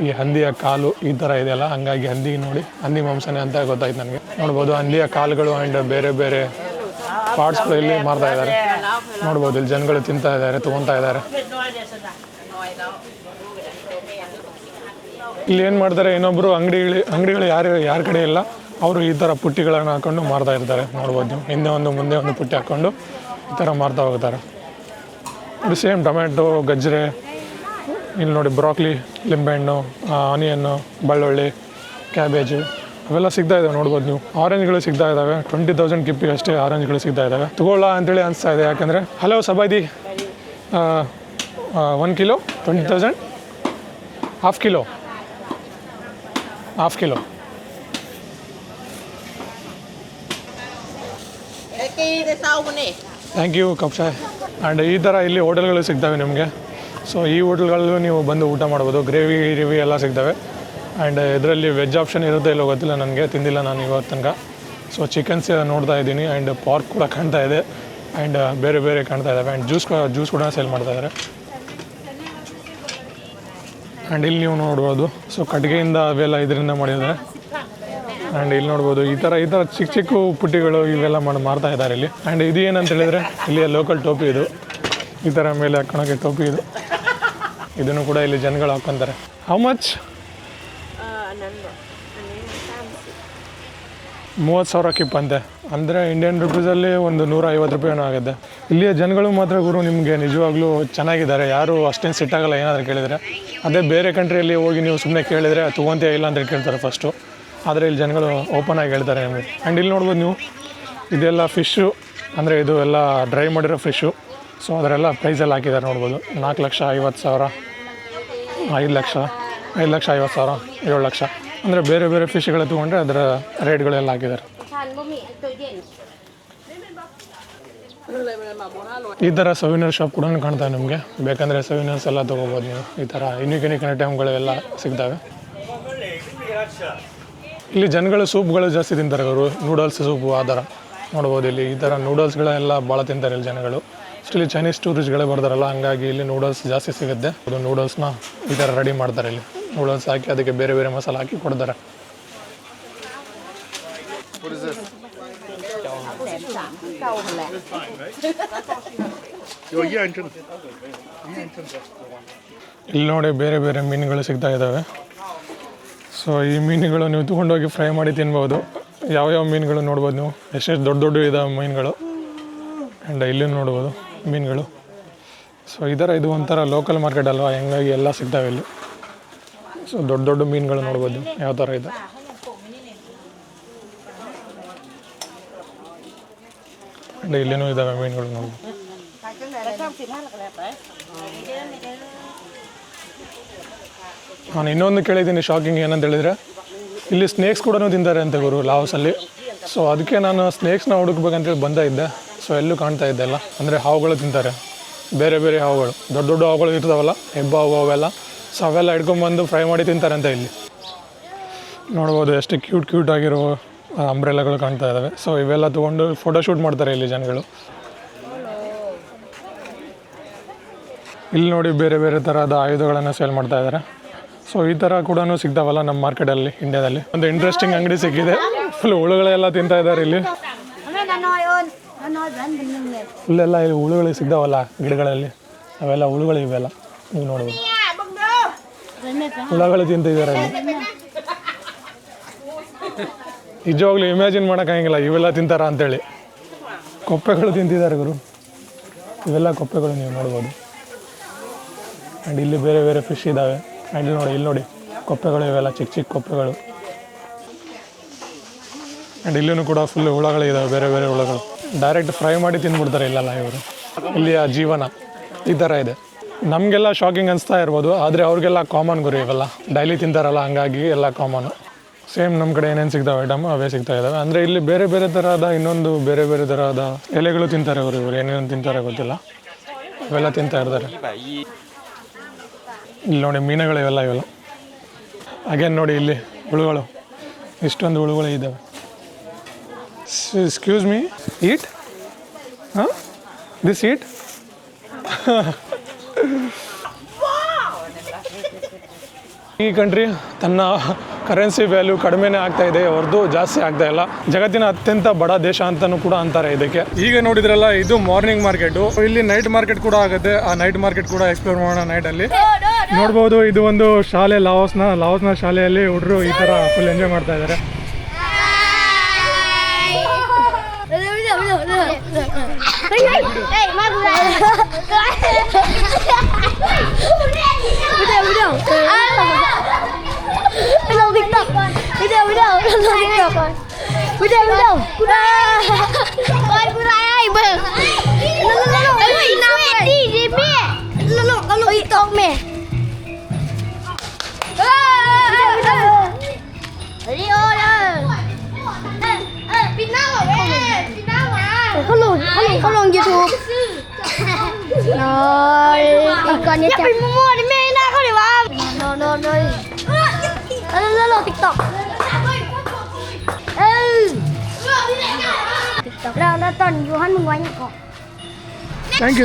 ಈ ಹಂದಿಯ ಕಾಲು ಈ ಥರ ಇದೆಯಲ್ಲ, ಹಂಗಾಗಿ ಹಂದಿ ಮಾಂಸನೇ ಅಂತ ಗೊತ್ತಾಯ್ತು ನನಗೆ. ನೋಡ್ಬೋದು ಹಂದಿಯ ಕಾಲುಗಳು ಆ್ಯಂಡ್ ಬೇರೆ ಬೇರೆ ಪಾರ್ಟ್ಸ್ಗಳು ಇಲ್ಲಿ ಮಾರ್ತಾ ಇದ್ದಾರೆ. ನೋಡ್ಬೋದು ಇಲ್ಲಿ ಜನಗಳು ತಿಂತಾ ಇದ್ದಾರೆ, ತೊಗೊತಾ ಇದ್ದಾರೆ. ಇಲ್ಲಿ ಏನು ಮಾಡ್ತಾರೆ, ಇನ್ನೊಬ್ಬರು ಅಂಗಡಿಗಳು ಯಾರ ಕಡೆ ಇಲ್ಲ ಅವರು ಈ ಥರ ಪುಟ್ಟಿಗಳನ್ನು ಹಾಕ್ಕೊಂಡು ಮಾರ್ತಾ ಇರ್ತಾರೆ. ನೋಡ್ಬೋದು ನೀವು ಹಿಂದೆ ಒಂದು ಮುಂದೆ ಒಂದು ಪುಟ್ಟಿ ಹಾಕ್ಕೊಂಡು ಈ ಥರ ಮಾರ್ತಾ ಹೋಗ್ತಾರೆ. ಇದು ಸೇಮ್ ಟೊಮ್ಯಾಟೊ, ಗಜ್ಜರೆ, ಇಲ್ಲಿ ನೋಡಿ ಬ್ರಾಕ್ಲಿ, ಲಿಂಬೆಹಣ್ಣು, ಆನಿಯನ್ನು, ಬೆಳ್ಳುಳ್ಳಿ, ಕ್ಯಾಬೇಜು ಅವೆಲ್ಲ ಸಿಗ್ತಾ ಇದ್ದಾವೆ. ನೋಡ್ಬೋದು ನೀವು ಆರೆಂಜ್ಗಳು ಸಿಗ್ತಾ ಇದ್ದಾವೆ. 20,000 ಕಿಪ್ಪಿಗೆ ಅಷ್ಟೇ ಆರೆಂಜ್ಗಳು ಸಿಗ್ತಾ ಇದ್ದಾವೆ. ತಗೊಳ್ಳ ಅಂತೇಳಿ ಅನಿಸ್ತಾ ಇದೆ. ಯಾಕಂದರೆ ಹಲೋ ಸಬಾದಿ 1 kilo 20,000, half kilo thank you ಕಪ್ಸಾಯ್. ಆ್ಯಂಡ್ ಈ ಥರ ಇಲ್ಲಿ ಹೋಟೆಲ್ಗಳು ಸಿಗ್ತವೆ ನಿಮಗೆ. ಸೊ ಈ ಹೋಟೆಲ್ಗಳಲ್ಲೂ ನೀವು ಬಂದು ಊಟ ಮಾಡ್ಬೋದು. ಗ್ರೇವಿ ಎಲ್ಲ ಸಿಗ್ತವೆ. ಆ್ಯಂಡ್ ಇದರಲ್ಲಿ ವೆಜ್ ಆಪ್ಷನ್ ಇರುತ್ತೆ ಇಲ್ಲೋ ಗೊತ್ತಿಲ್ಲ ನನಗೆ, ತಿಂದಿಲ್ಲ ನಾನು ಇವತ್ತು ತನಕ. ಸೊ ಚಿಕನ್ಸ್ ನೋಡ್ತಾ ಇದ್ದೀನಿ. ಆ್ಯಂಡ್ ಪಾರ್ಕ್ ಕೂಡ ಕಾಣ್ತಾ ಇದೆ. ಆ್ಯಂಡ್ ಬೇರೆ ಬೇರೆ ಕಾಣ್ತಾ ಇದ್ದಾವೆ. ಆ್ಯಂಡ್ ಜ್ಯೂಸ್ ಕೂಡ ಸೇಲ್ ಮಾಡ್ತಾ ಇದ್ದಾರೆ. ಆ್ಯಂಡ್ ಇಲ್ಲಿ ನೀವು ನೋಡ್ಬೋದು ಸೊ ಕಟ್ಟಿಗೆಯಿಂದ ಅವೆಲ್ಲ ಇದರಿಂದ ಮಾಡಿದ್ದಾರೆ. ಆ್ಯಂಡ್ ಇಲ್ಲಿ ನೋಡ್ಬೋದು ಈ ಥರ ಚಿಕ್ಕ ಪುಟ್ಟಿಗಳು ಇವೆಲ್ಲ ಮಾರ್ತಾ ಇದ್ದಾರೆ ಇಲ್ಲಿ. ಆ್ಯಂಡ್ ಇದು ಏನಂತ ಹೇಳಿದರೆ ಇಲ್ಲಿಯ ಲೋಕಲ್ ಟೋಪಿ. ಇದು ಈ ಥರ ಮೇಲೆ ಹಾಕೋಣಕ್ಕೆ ಟೋಪಿ ಇದು. ಇದನ್ನು ಕೂಡ ಇಲ್ಲಿ ಜನಗಳು ಹಾಕ್ಕೊಂತಾರೆ. How much? 30,000 ಕಿಪ್ ಅಂತೆ. ಅಂದರೆ ಇಂಡಿಯನ್ ರುಪೀಸಲ್ಲಿ ಒಂದು 150 ರೂಪಾಯಿ ಏನೋ ಆಗುತ್ತೆ. ಇಲ್ಲಿಯ ಜನಗಳು ಮಾತ್ರ ಗುರು ನಿಮಗೆ ನಿಜವಾಗ್ಲೂ ಚೆನ್ನಾಗಿದ್ದಾರೆ. ಯಾರು ಅಷ್ಟೇನು ಸಿಟ್ಟಾಗಲ್ಲ ಏನಾದರೂ ಕೇಳಿದರೆ. ಅದೇ ಬೇರೆ ಕಂಟ್ರಿಯಲ್ಲಿ ಹೋಗಿ ನೀವು ಸುಮ್ಮನೆ ಕೇಳಿದರೆ ತೊಗೊಂತೀಯ ಇಲ್ಲ ಅಂತ ಕೇಳ್ತಾರೆ ಫಸ್ಟು. ಆದರೆ ಇಲ್ಲಿ ಜನಗಳು ಓಪನ್ ಆಗಿ ಹೇಳ್ತಾರೆ ನಿಮಗೆ. ಆ್ಯಂಡ್ ಇಲ್ಲಿ ನೋಡ್ಬೋದು ನೀವು ಇದೆಲ್ಲ ಫಿಶ್ಶು, ಅಂದರೆ ಇದು ಎಲ್ಲ ಡ್ರೈ ಮಾಡಿರೋ ಫಿಶ್ಶು. ಸೊ ಅದರೆಲ್ಲ ಪ್ರೈಸೆಲ್ಲ ಹಾಕಿದ್ದಾರೆ ನೋಡ್ಬೋದು. 4,50,000, 5,50,000, 7 ಲಕ್ಷ. ಅಂದರೆ ಬೇರೆ ಬೇರೆ ಫಿಶ್ಗಳು ತೊಗೊಂಡ್ರೆ ಅದರ ರೇಟ್ಗಳೆಲ್ಲ ಹಾಕಿದ್ದಾರೆ. ಈ ಥರ ಸವಿನರ್ ಶಾಪ್ ಕೂಡ ಕಾಣ್ತಾವೆ ನಿಮಗೆ. ಬೇಕಂದರೆ ಸವಿನರ್ಸ್ ಎಲ್ಲ ತೊಗೋಬೋದು ನೀವು. ಈ ಥರ ಯುನಿಕ್ ಐಟಮ್ಗಳೆಲ್ಲ ಸಿಗ್ತವೆ. ಇಲ್ಲಿ ಜನಗಳು ಸೂಪ್ಗಳು ಜಾಸ್ತಿ ತಿಂತಾರೆ ಅವರು, ನೂಡಲ್ಸ್ ಸೂಪು ಆ ಥರ ನೋಡ್ಬೋದು. ಇಲ್ಲಿ ಈ ಥರ ನೂಡಲ್ಸ್ಗಳೆಲ್ಲ ಭಾಳ ತಿಂತಾರೆ ಇಲ್ಲಿ ಜನಗಳು. ಇಲ್ಲಿ ಚೈನೀಸ್ ಟೂರಿಸ್ಟ್ಗಳೇ ಬರ್ತಾರಲ್ಲ, ಹಂಗಾಗಿ ಇಲ್ಲಿ ನೂಡಲ್ಸ್ ಜಾಸ್ತಿ ಸಿಗುತ್ತೆ. ಅದು ನೂಡಲ್ಸ್ನ ಈ ಥರ ರೆಡಿ ಮಾಡ್ತಾರೆ. ಇಲ್ಲಿ ನೂಡಲ್ಸ್ ಹಾಕಿ ಅದಕ್ಕೆ ಬೇರೆ ಬೇರೆ ಮಸಾಲೆ ಹಾಕಿ ಕೊಡ್ತಾರೆ. ಇಲ್ಲಿ ನೋಡಿ ಬೇರೆ ಬೇರೆ ಮೀನುಗಳು ಸಿಗ್ತಾ ಇದ್ದಾವೆ. ಸೊ ಈ ಮೀನುಗಳು ನೀವು ತೊಗೊಂಡೋಗಿ ಫ್ರೈ ಮಾಡಿ ತಿನ್ಬೋದು. ಯಾವ್ಯಾವ ಮೀನುಗಳು ನೋಡ್ಬೋದು ನೀವು, ಎಷ್ಟೆಷ್ಟು ದೊಡ್ಡ ಇದ್ದಾವೆ ಮೀನುಗಳು. ಆ್ಯಂಡ್ ಇಲ್ಲಿ ನೋಡ್ಬೋದು ಮೀನುಗಳು. ಸೊ ಈ ಥರ ಇದು ಒಂಥರ ಲೋಕಲ್ ಮಾರ್ಕೆಟ್ ಅಲ್ವಾ, ಹಂಗಾಗಿ ಎಲ್ಲ ಸಿಗ್ತಾವೆ ಇಲ್ಲಿ. ಸೊ ದೊಡ್ಡ ಮೀನುಗಳು ನೋಡ್ಬೋದು ಯಾವ ಥರ ಇದೆ. ಆ್ಯಂಡ್ ಇಲ್ಲಿನೂ ಇದ್ದಾವೆ ಮೀನುಗಳು ನೋಡ್ಬೋದು. ನಾನು ಇನ್ನೊಂದು ಕೇಳಿದ್ದೀನಿ ಶಾಕಿಂಗ್ ಏನಂತ ಹೇಳಿದರೆ, ಇಲ್ಲಿ ಸ್ನೇಕ್ಸ್ ಕೂಡ ತಿಂತಾರೆ ಅಂತ ಗುರು ಲಾವಸಲ್ಲಿ. ಸೊ ಅದಕ್ಕೆ ನಾನು ಸ್ನೇಕ್ಸ್ನ ಹುಡುಕ್ಬೇಕಂತೇಳಿ ಇದ್ದೆ. ಸೊ ಎಲ್ಲೂ ಕಾಣ್ತಾ ಇದ್ದೆಲ್ಲ. ಅಂದರೆ ಹಾವುಗಳು ತಿಂತಾರೆ, ಬೇರೆ ಬೇರೆ ಹಾವುಗಳು, ದೊಡ್ಡ ಹಾವುಗಳು ಇರ್ತಾವಲ್ಲ, ಹೆಬ್ಬ ಹಾವು ಅವೆಲ್ಲ. ಸೊ ಅವೆಲ್ಲ ಹಿಡ್ಕೊಂಬಂದು ಫ್ರೈ ಮಾಡಿ ತಿಂತಾರೆ ಅಂತ ಇಲ್ಲಿ ನೋಡ್ಬೋದು. ಎಷ್ಟು ಕ್ಯೂಟ್ ಆಗಿರೋ ಅಂಬ್ರೆಲಾಗಳು ಕಾಣ್ತಾ ಇದ್ದಾವೆ. ಸೊ ಇವೆಲ್ಲ ತೊಗೊಂಡು ಫೋಟೋಶೂಟ್ ಮಾಡ್ತಾರೆ ಇಲ್ಲಿ ಜನಗಳು. ಇಲ್ಲಿ ನೋಡಿ ಬೇರೆ ಬೇರೆ ಥರದ ಆಯುಧಗಳನ್ನು ಸೇಲ್ ಮಾಡ್ತಾ ಇದ್ದಾರೆ. ಸೊ ಈ ಥರ ಕೂಡ ಸಿಗ್ತಾವಲ್ಲ ನಮ್ಮ ಮಾರ್ಕೆಟಲ್ಲಿ, ಇಂಡಿಯಾದಲ್ಲಿ. ಒಂದು ಇಂಟ್ರೆಸ್ಟಿಂಗ್ ಅಂಗಡಿ ಸಿಕ್ಕಿದೆ. ಫುಲ್ ಹುಳುಗಳೆಲ್ಲ ತಿಂತಾ ಇದ್ದಾರೆ ಇಲ್ಲಿ. ಫುಲ್ಲೆಲ್ಲ ಇಲ್ಲಿ ಹುಳುಗಳು ಸಿಗ್ತಾವಲ್ಲ ಗಿಡಗಳಲ್ಲಿ, ಅವೆಲ್ಲ ಹುಳುಗಳು ಇವೆಲ್ಲ ನೀವು ನೋಡ್ಬೋದು. ಹುಳುಗಳು ತಿಂತಿದ್ದಾರೆ ಇಲ್ಲಿ. ನಿಜವಾಗ್ಲೂ ಇಮ್ಯಾಜಿನ್ ಮಾಡೋಕ್ಕಾಗಿಲ್ಲ ಇವೆಲ್ಲ ತಿಂತಾರ ಅಂತೇಳಿ. ಕೊಪ್ಪೆಗಳು ತಿಂತಿದ್ದಾರೆ ಗುರು, ಇವೆಲ್ಲ ಕೊಪ್ಪೆಗಳು ನೀವು ನೋಡ್ಬೋದು. ಆ್ಯಂಡ್ ಇಲ್ಲಿ ಬೇರೆ ಬೇರೆ ಫಿಶ್ ಇದ್ದಾವೆ. ಆ್ಯಂಡ್ ಇಲ್ಲಿ ನೋಡಿ ಕೊಪ್ಪೆಗಳು, ಇವೆಲ್ಲ ಚಿಕ್ಕ ಕೊಪ್ಪೆಗಳು. ಆ್ಯಂಡ್ ಇಲ್ಲೂ ಕೂಡ ಫುಲ್ ಹುಳಗಳು ಇದ್ದಾವೆ, ಬೇರೆ ಬೇರೆ ಹುಳಗಳು. ಡೈರೆಕ್ಟ್ ಫ್ರೈ ಮಾಡಿ ತಿಂದ್ಬಿಡ್ತಾರೆ ಇಲ್ಲೆಲ್ಲ ಇವರು. ಇಲ್ಲಿಯ ಜೀವನ ಈ ಥರ ಇದೆ. ನಮಗೆಲ್ಲ ಶಾಕಿಂಗ್ ಅನಿಸ್ತಾ ಇರ್ಬೋದು, ಆದರೆ ಅವ್ರಿಗೆಲ್ಲ ಕಾಮನ್ ಗುರು ಇವೆಲ್ಲ. ಡೈಲಿ ತಿಂತಾರಲ್ಲ, ಹಂಗಾಗಿ ಎಲ್ಲ ಕಾಮನು. ಸೇಮ್ ನಮ್ಮ ಕಡೆ ಏನೇನು ಸಿಗ್ತಾವೆ ಐಟಮ್ ಅವೇ ಸಿಗ್ತಾ ಇದ್ದಾವೆ. ಅಂದರೆ ಇಲ್ಲಿ ಬೇರೆ ಬೇರೆ ಥರದ ಇನ್ನೊಂದು ಬೇರೆ ಬೇರೆ ಥರದ ಎಲೆಗಳು ತಿಂತಾರೆ ಇವರು ಏನೇನು ತಿಂತಾರೆ ಗೊತ್ತಿಲ್ಲ, ಅವೆಲ್ಲ ತಿಂತಾ ಇರ್ತಾರೆ. ಇಲ್ಲಿ ನೋಡಿ ಮೀನುಗಳು ಇವೆಲ್ಲ ಹಾಗೇನು ನೋಡಿ ಇಲ್ಲಿ ಹುಳುಗಳು, ಇಷ್ಟೊಂದು ಹುಳುಗಳು ಇದ್ದಾವೆ. ಎಕ್ಸ್ಕ್ಯೂಸ್ ಮೀ, ಈಟ್ ಹಾಂ ದಿಸ್ ಈಟ್. ಈ ಕಂಟ್ರಿ ತನ್ನ ಕರೆನ್ಸಿ ವ್ಯಾಲ್ಯೂ ಕಡಿಮೆನೇ ಆಗ್ತಾ ಇದೆ ಹೊರತು ಜಾಸ್ತಿ ಆಗ್ತಾ ಇಲ್ಲ. ಜಗತ್ತಿನ ಅತ್ಯಂತ ಬಡ ದೇಶ ಅಂತಲೂ ಕೂಡ ಅಂತಾರೆ ಇದಕ್ಕೆ. ಈಗ ನೋಡಿದ್ರಲ್ಲ ಇದು ಮಾರ್ನಿಂಗ್ ಮಾರ್ಕೆಟು, ಇಲ್ಲಿ ನೈಟ್ ಮಾರ್ಕೆಟ್ ಕೂಡ ಆಗುತ್ತೆ. ಆ ನೈಟ್ ಮಾರ್ಕೆಟ್ ಕೂಡ ಎಕ್ಸ್ಪ್ಲೋರ್ ಮಾಡೋಣ ನೈಟಲ್ಲಿ. ನೋಡ್ಬೋದು ಇದು ಒಂದು ಶಾಲೆ, ಲಾವೋಸ್ನ ಶಾಲೆಯಲ್ಲಿ ಹುಡುಗರು ಈ ಥರ ಫುಲ್ ಎಂಜಾಯ್ ಮಾಡ್ತಾ ಇದ್ದಾರೆ.เขาลง YouTube น้อยก่อนเนี่ยจะเป็นมั่วๆนี่ไม่น่าเขาเลยว่าน้อยแล้วลง TikTok แล้วตอนอยู่หันมึงไว้ยังก่อน Thank you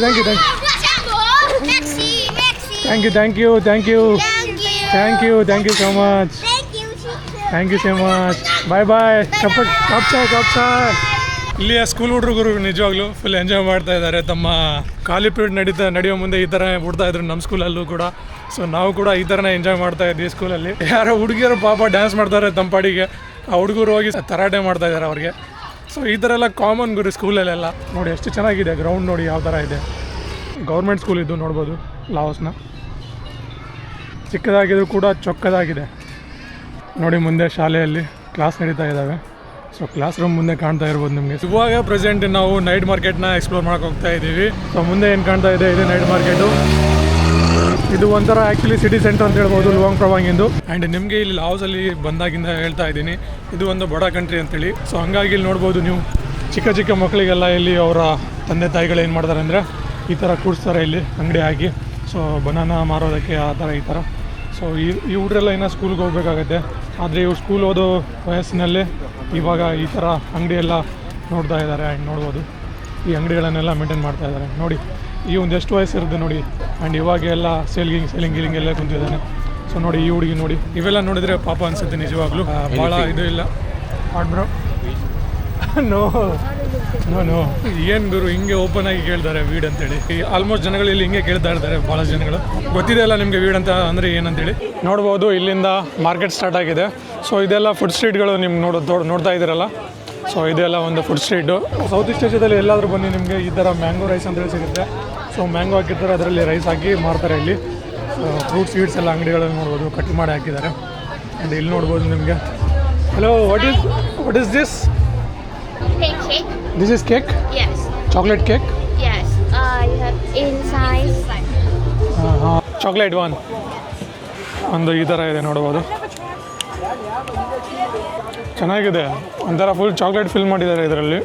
so much. Thank you so much. Bye. Cup ಇಲ್ಲಿಯ ಸ್ಕೂಲ್ ಹುಡುಗರು ನಿಜವಾಗ್ಲೂ ಫುಲ್ ಎಂಜಾಯ್ ಮಾಡ್ತಾ ಇದ್ದಾರೆ. ತಮ್ಮ ಖಾಲಿ ಪೀರಿಯಡ್ ನಡೆಯೋ ಮುಂದೆ ಈ ಥರ ಬಿಡ್ತಾ ಇದ್ರು ನಮ್ಮ ಸ್ಕೂಲಲ್ಲೂ ಕೂಡ. ಸೊ ನಾವು ಕೂಡ ಈ ಥರನೇ ಎಂಜಾಯ್ ಮಾಡ್ತಾ ಇದ್ವಿ ಸ್ಕೂಲಲ್ಲಿ. ಯಾರೋ ಹುಡುಗಿಯರು ಪಾಪ ಡ್ಯಾನ್ಸ್ ಮಾಡ್ತಾರೆ ತಮ್ಮ ಪಾಡಿಗೆ, ಆ ಹುಡುಗರು ಹೋಗಿ ತರಾಟೆ ಮಾಡ್ತಾ ಇದ್ದಾರೆ ಅವ್ರಿಗೆ. ಸೊ ಈ ಥರ ಎಲ್ಲ ಕಾಮನ್ ಗುರು ಸ್ಕೂಲಲ್ಲೆಲ್ಲ. ನೋಡಿ ಎಷ್ಟು ಚೆನ್ನಾಗಿದೆ ಗ್ರೌಂಡ್, ನೋಡಿ ಯಾವ ಥರ ಇದೆ. ಗೌರ್ಮೆಂಟ್ ಸ್ಕೂಲ್ ಇದು ನೋಡ್ಬೋದು ಲಾವೋಸ್ನ. ಚಿಕ್ಕದಾಗಿದ್ರು ಕೂಡ ಚೊಕ್ಕದಾಗಿದೆ. ನೋಡಿ ಮುಂದೆ ಶಾಲೆಯಲ್ಲಿ ಕ್ಲಾಸ್ ನಡೀತಾ ಇದ್ದಾವೆ. ಸೊ ಕ್ಲಾಸ್ ರೂಮ್ ಮುಂದೆ ಕಾಣ್ತಾ ಇರ್ಬೋದು ನಿಮಗೆ. ಇವಾಗ ಪ್ರೆಸೆಂಟ್ ನಾವು ನೈಟ್ ಮಾರ್ಕೆಟ್ನ ಎಕ್ಸ್ಪ್ಲೋರ್ ಮಾಡಕ್ಕೆ ಹೋಗ್ತಾ ಇದ್ದೀವಿ. ಸೊ ಮುಂದೆ ಏನು ಕಾಣ್ತಾ ಇದೆ ಇದು ನೈಟ್ ಮಾರ್ಕೆಟು. ಇದು ಒಂಥರ ಆ್ಯಕ್ಚುಲಿ ಸಿಟಿ ಸೆಂಟರ್ ಅಂತ ಹೇಳ್ಬೋದು ಲುವಾಂಗ್ ಪ್ರವಾಂಗಿಂದು. ಆ್ಯಂಡ್ ನಿಮಗೆ ಇಲ್ಲಿ ಲಾವೋಸಲ್ಲಿ ಬಂದಾಗಿಂದ ಹೇಳ್ತಾ ಇದ್ದೀನಿ ಇದು ಒಂದು ಬಡ ಕಂಟ್ರಿ ಅಂತೇಳಿ. ಸೊ ಹಂಗಾಗಿ ಇಲ್ಲಿ ನೋಡ್ಬೋದು ನೀವು ಚಿಕ್ಕ ಮಕ್ಕಳಿಗೆಲ್ಲ ಇಲ್ಲಿ ಅವರ ತಂದೆ ತಾಯಿಗಳು ಏನು ಮಾಡ್ತಾರೆ ಅಂದರೆ ಈ ಥರ ಕೂಡಿಸ್ತಾರೆ ಇಲ್ಲಿ ಅಂಗಡಿ ಹಾಕಿ. ಸೊ ಬನಾನಾ ಮಾರೋದಕ್ಕೆ ಆ ಥರ ಈ ಥರ. ಸೊ ಈ ಹುಡುಗರೆಲ್ಲ ಇನ್ನೂ ಸ್ಕೂಲ್ಗೆ ಹೋಗ್ಬೇಕಾಗತ್ತೆ. ಆದರೆ ಇವ್ರು ಸ್ಕೂಲ್ ಓದೋ ವಯಸ್ಸಿನಲ್ಲೇ ಇವಾಗ ಈ ಥರ ಅಂಗಡಿ ಎಲ್ಲ ನೋಡ್ತಾ ಇದ್ದಾರೆ. ಆ್ಯಂಡ್ ನೋಡ್ಬೋದು ಈ ಅಂಗಡಿಗಳನ್ನೆಲ್ಲ ಮೇಂಟೈನ್ ಮಾಡ್ತಾ ಇದ್ದಾರೆ. ನೋಡಿ ಈ ಒಂದು ಎಷ್ಟು ವಯಸ್ಸಿರುತ್ತೆ ನೋಡಿ. ಆ್ಯಂಡ್ ಇವಾಗ ಎಲ್ಲ ಸೇಲಿಂಗ್ ಎಲ್ಲ ಕುಂತಿದ್ದಾನೆ. ಸೊ ನೋಡಿ ಈ ಹುಡುಗಿ ನೋಡಿ, ಇವೆಲ್ಲ ನೋಡಿದರೆ ಪಾಪ ಅನಿಸುತ್ತೆ ನಿಜವಾಗ್ಲೂ. ಭಾಳ ಇದು ಇಲ್ಲ ಬ್ರೋ. ನೋ ಏನು ಗುರು ಹಿಂಗೆ ಓಪನ್ ಆಗಿ ಕೇಳ್ತಾರೆ ವೀಡ್ ಅಂತೇಳಿ. ಆಲ್ಮೋಸ್ಟ್ ಜನಗಳು ಇಲ್ಲಿ ಹಿಂಗೆ ಕೇಳ್ತಾ ಇರ್ತಾರೆ. ಭಾಳ ಜನಗಳು ಗೊತ್ತಿದೆ ಅಲ್ಲ ನಿಮಗೆ ವೀಡ್ ಅಂತ ಅಂದರೆ ಏನಂತೇಳಿ. ನೋಡ್ಬೋದು ಇಲ್ಲಿಂದ ಮಾರ್ಕೆಟ್ ಸ್ಟಾರ್ಟ್ ಆಗಿದೆ. ಸೊ ಇದೆಲ್ಲ ಫುಡ್ ಸ್ಟ್ರೀಟ್ಗಳು ನಿಮ್ಗೆ ನೋಡ್ತಾ ಇದ್ದೀರಲ್ಲ. ಸೊ ಇದೆಲ್ಲ ಒಂದು ಫುಡ್ ಸ್ಟ್ರೀಟು. ಸೌತ್ ಈಸ್ಟ್ ಏಷ್ಯಾದಲ್ಲಿ ಎಲ್ಲಾದರೂ ಬನ್ನಿ ನಿಮಗೆ ಈ ಥರ ಮ್ಯಾಂಗೋ ರೈಸ್ ಅಂತೇಳಿ ಸಿಗುತ್ತೆ. ಸೊ ಮ್ಯಾಂಗೋ ಹಾಕಿರ್ತಾರೆ, ಅದರಲ್ಲಿ ರೈಸ್ ಹಾಕಿ ಮಾರ್ತಾರೆ ಇಲ್ಲಿ. ಫ್ರೂಟ್ ಸ್ವೀಟ್ಸ್ ಎಲ್ಲ ಅಂಗಡಿಗಳಲ್ಲಿ ನೋಡ್ಬೋದು ಕಟ್ ಮಾಡಿ ಹಾಕಿದ್ದಾರೆ. ಆ್ಯಂಡ್ ಇಲ್ಲಿ ನೋಡ್ಬೋದು ನಿಮಗೆ. Hello, what is this? Cake. This is cake? Yes. Chocolate cake? Yes. You have inside. Chocolate ಒಂದು ಈ ಥರ ಇದೆ ನೋಡ್ಬೋದು. ಚೆನ್ನಾಗಿದೆ, ಒಂಥರ ಫುಲ್ ಚಾಕ್ಲೇಟ್ ಫಿಲ್ ಮಾಡಿದ್ದಾರೆ ಇದರಲ್ಲಿ.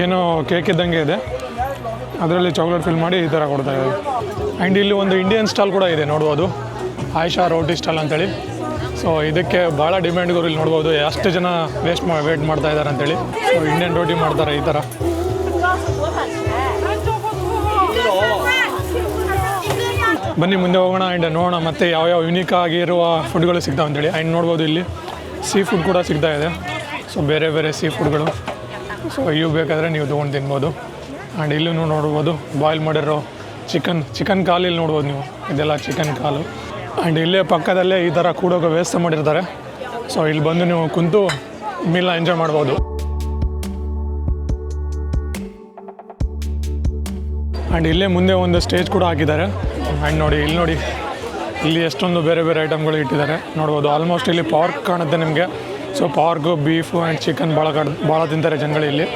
ಏನೋ ಕೇಕ್ ಇದ್ದಂಗೆ ಇದೆ, ಅದರಲ್ಲಿ ಚಾಕ್ಲೇಟ್ ಫಿಲ್ ಮಾಡಿ ಈ ಥರ ಕೊಡ್ತಾ ಇದ್ದಾರೆ. ಆ್ಯಂಡ್ ಇಲ್ಲಿ ಒಂದು ಇಂಡಿಯನ್ ಸ್ಟಾಲ್ ಕೂಡ ಇದೆ ನೋಡ್ಬೋದು, ಆಯಿಷಾ ರೋಟಿ ಸ್ಟಾಲ್ ಅಂತೇಳಿ. ಸೊ ಇದಕ್ಕೆ ಭಾಳ ಡಿಮ್ಯಾಂಡ್ಗಳು ಇಲ್ಲಿ ನೋಡ್ಬೋದು. ಎಷ್ಟು ಜನ ವೇಟ್ ಮಾಡ್ತಾ ಇದ್ದಾರೆ ಅಂತೇಳಿ. ಸೊ ಇಂಡಿಯನ್ ರೋಟಿ ಮಾಡ್ತಾರೆ ಈ ಥರ. ಬನ್ನಿ ಮುಂದೆ ಹೋಗೋಣ ಆ್ಯಂಡ್ ನೋಡೋಣ ಮತ್ತೆ ಯಾವ್ಯಾವ ಯುನೀಕ್ ಆಗಿರುವ ಫುಡ್ಗಳು ಸಿಗ್ತಾವೆ ಅಂತೇಳಿ. ಆ್ಯಂಡ್ ನೋಡ್ಬೋದು ಇಲ್ಲಿ ಸೀ ಫುಡ್ ಕೂಡ ಸಿಗ್ತಾ ಇದೆ. ಸೊ ಬೇರೆ ಸೀ ಫುಡ್ಗಳು. ಸೊ ಇವು ಬೇಕಾದರೆ ನೀವು ತೊಗೊಂಡು ತಿನ್ಬೋದು. ಆ್ಯಂಡ್ ಇಲ್ಲೂ ನೋಡ್ಬೋದು ಬಾಯ್ಲ್ ಮಾಡಿರೋ ಚಿಕನ್ ಕಾಲು ಇಲ್ಲಿ ನೋಡ್ಬೋದು ನೀವು. ಇದೆಲ್ಲ ಚಿಕನ್ ಕಾಲು. ಆ್ಯಂಡ್ ಇಲ್ಲೇ ಪಕ್ಕದಲ್ಲೇ ಈ ಥರ ಕೂಡೋಕೆ ವ್ಯವಸ್ಥೆ ಮಾಡಿರ್ತಾರೆ. ಸೊ ಇಲ್ಲಿ ಬಂದು ನೀವು ಕುಂತು ಮೀಲ್ನ ಎಂಜಾಯ್ ಮಾಡ್ಬೋದು. ಆ್ಯಂಡ್ ಇಲ್ಲೇ ಮುಂದೆ ಒಂದು ಸ್ಟೇಜ್ ಕೂಡ ಹಾಕಿದ್ದಾರೆ. ಆ್ಯಂಡ್ ನೋಡಿ ಇಲ್ಲಿ ಎಷ್ಟೊಂದು ಬೇರೆ ಐಟಮ್ಗಳು ಇಟ್ಟಿದ್ದಾರೆ ನೋಡ್ಬೋದು. ಆಲ್ಮೋಸ್ಟ್ ಇಲ್ಲಿ ಪಾರ್ಕ್ ಕಾಣುತ್ತೆ ನಿಮಗೆ. So park, beef and chicken ಭಾಳ ತಿಂತಾರೆ ಜನಗಳು ಇಲ್ಲಿ.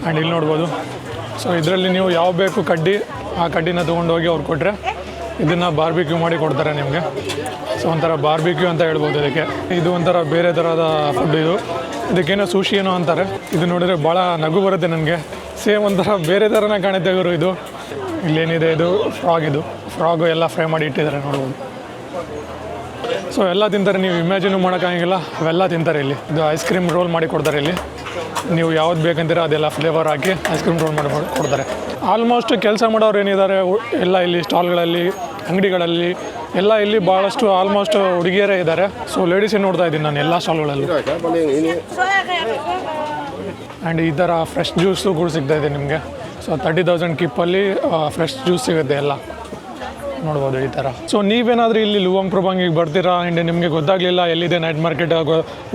ಆ್ಯಂಡ್ ಇಲ್ಲಿ ನೋಡ್ಬೋದು. ಸೊ ಇದರಲ್ಲಿ ನೀವು ಯಾವ ಬೇಕು ಕಡ್ಡಿ, ಆ ಕಡ್ಡಿನ ತೊಗೊಂಡೋಗಿ ಅವ್ರು ಕೊಟ್ಟರೆ ಇದನ್ನು ಬಾರ್ಬಿಕ್ಯೂ ಮಾಡಿ ಕೊಡ್ತಾರೆ ನಿಮಗೆ. ಸೊ ಒಂಥರ ಬಾರ್ಬಿಕ್ಯೂ ಅಂತ ಹೇಳ್ಬೋದು ಇದಕ್ಕೆ. ಇದು ಒಂಥರ ಬೇರೆ ಥರದ ಫುಡ್ ಇದು. ಇದಕ್ಕೇನೋ ಸುಶಿ ಏನೋ ಅಂತಾರೆ. ಇದು ನೋಡಿದರೆ ಭಾಳ ನಗು ಬರುತ್ತೆ ನನಗೆ. ಸೇಮ್ ಒಂಥರ ಬೇರೆ ಥರನೇ ಕಾಣುತ್ತೆ ಗುರು ಇದು. ಇಲ್ಲೇನಿದೆ ಇದು ಫ್ರಾಗು ಎಲ್ಲ ಫ್ರೈ ಮಾಡಿ ಇಟ್ಟಿದ್ದಾರೆ ನೋಡ್ಬೋದು. ಸೊ ಎಲ್ಲ ತಿಂತಾರೆ, ನೀವು ಇಮ್ಯಾಜಿನು ಮಾಡೋಕ್ಕಾಗಿಲ್ಲ, ಅವೆಲ್ಲ ತಿಂತಾರೆ ಇಲ್ಲಿ. ಇದು ಐಸ್ ಕ್ರೀಮ್ ರೋಲ್ ಮಾಡಿ ಕೊಡ್ತಾರೆ ಇಲ್ಲಿ. ನೀವು ಯಾವ್ದು ಬೇಕಂತೀರ ಅದೆಲ್ಲ ಫ್ಲೇವರ್ ಹಾಕಿ ಐಸ್ ಕ್ರೀಮ್ ರೋಲ್ ಮಾಡಿ ಕೊಡ್ತಾರೆ. ಆಲ್ಮೋಸ್ಟ್ ಕೆಲಸ ಮಾಡೋರು ಏನಿದ್ದಾರೆ ಎಲ್ಲ ಇಲ್ಲಿ ಸ್ಟಾಲ್ಗಳಲ್ಲಿ, ಅಂಗಡಿಗಳಲ್ಲಿ ಎಲ್ಲ ಇಲ್ಲಿ ಭಾಳಷ್ಟು ಆಲ್ಮೋಸ್ಟ್ ಹುಡುಗಿಯರೇ ಇದ್ದಾರೆ. ಸೊ ಲೇಡೀಸೇ ನೋಡ್ತಾ ಇದ್ದೀನಿ ನಾನು ಎಲ್ಲ ಸ್ಟಾಲ್ಗಳಲ್ಲಿ. ಆ್ಯಂಡ್ ಈ ಥರ ಫ್ರೆಶ್ ಜ್ಯೂಸು ಕೂಡ ಸಿಗ್ತಾ ಇದೆ ನಿಮಗೆ. ಸೊ 30,000 ಕಿಪ್ಪಲ್ಲಿ ಫ್ರೆಶ್ ಜ್ಯೂಸ್ ಸಿಗುತ್ತೆ ಎಲ್ಲ ನೋಡ್ಬೋದು ಈ ಥರ. ಸೊ ನೀವೇನಾದರೂ ಇಲ್ಲಿ ಲುವಾಂಗ್ ಪ್ರಭಾಂಗಿಗೆ ಬರ್ತೀರಾ ಆ್ಯಂಡ್ ನಿಮಗೆ ಗೊತ್ತಾಗಲಿಲ್ಲ ಎಲ್ಲಿದೆ ನೈಟ್ ಮಾರ್ಕೆಟ್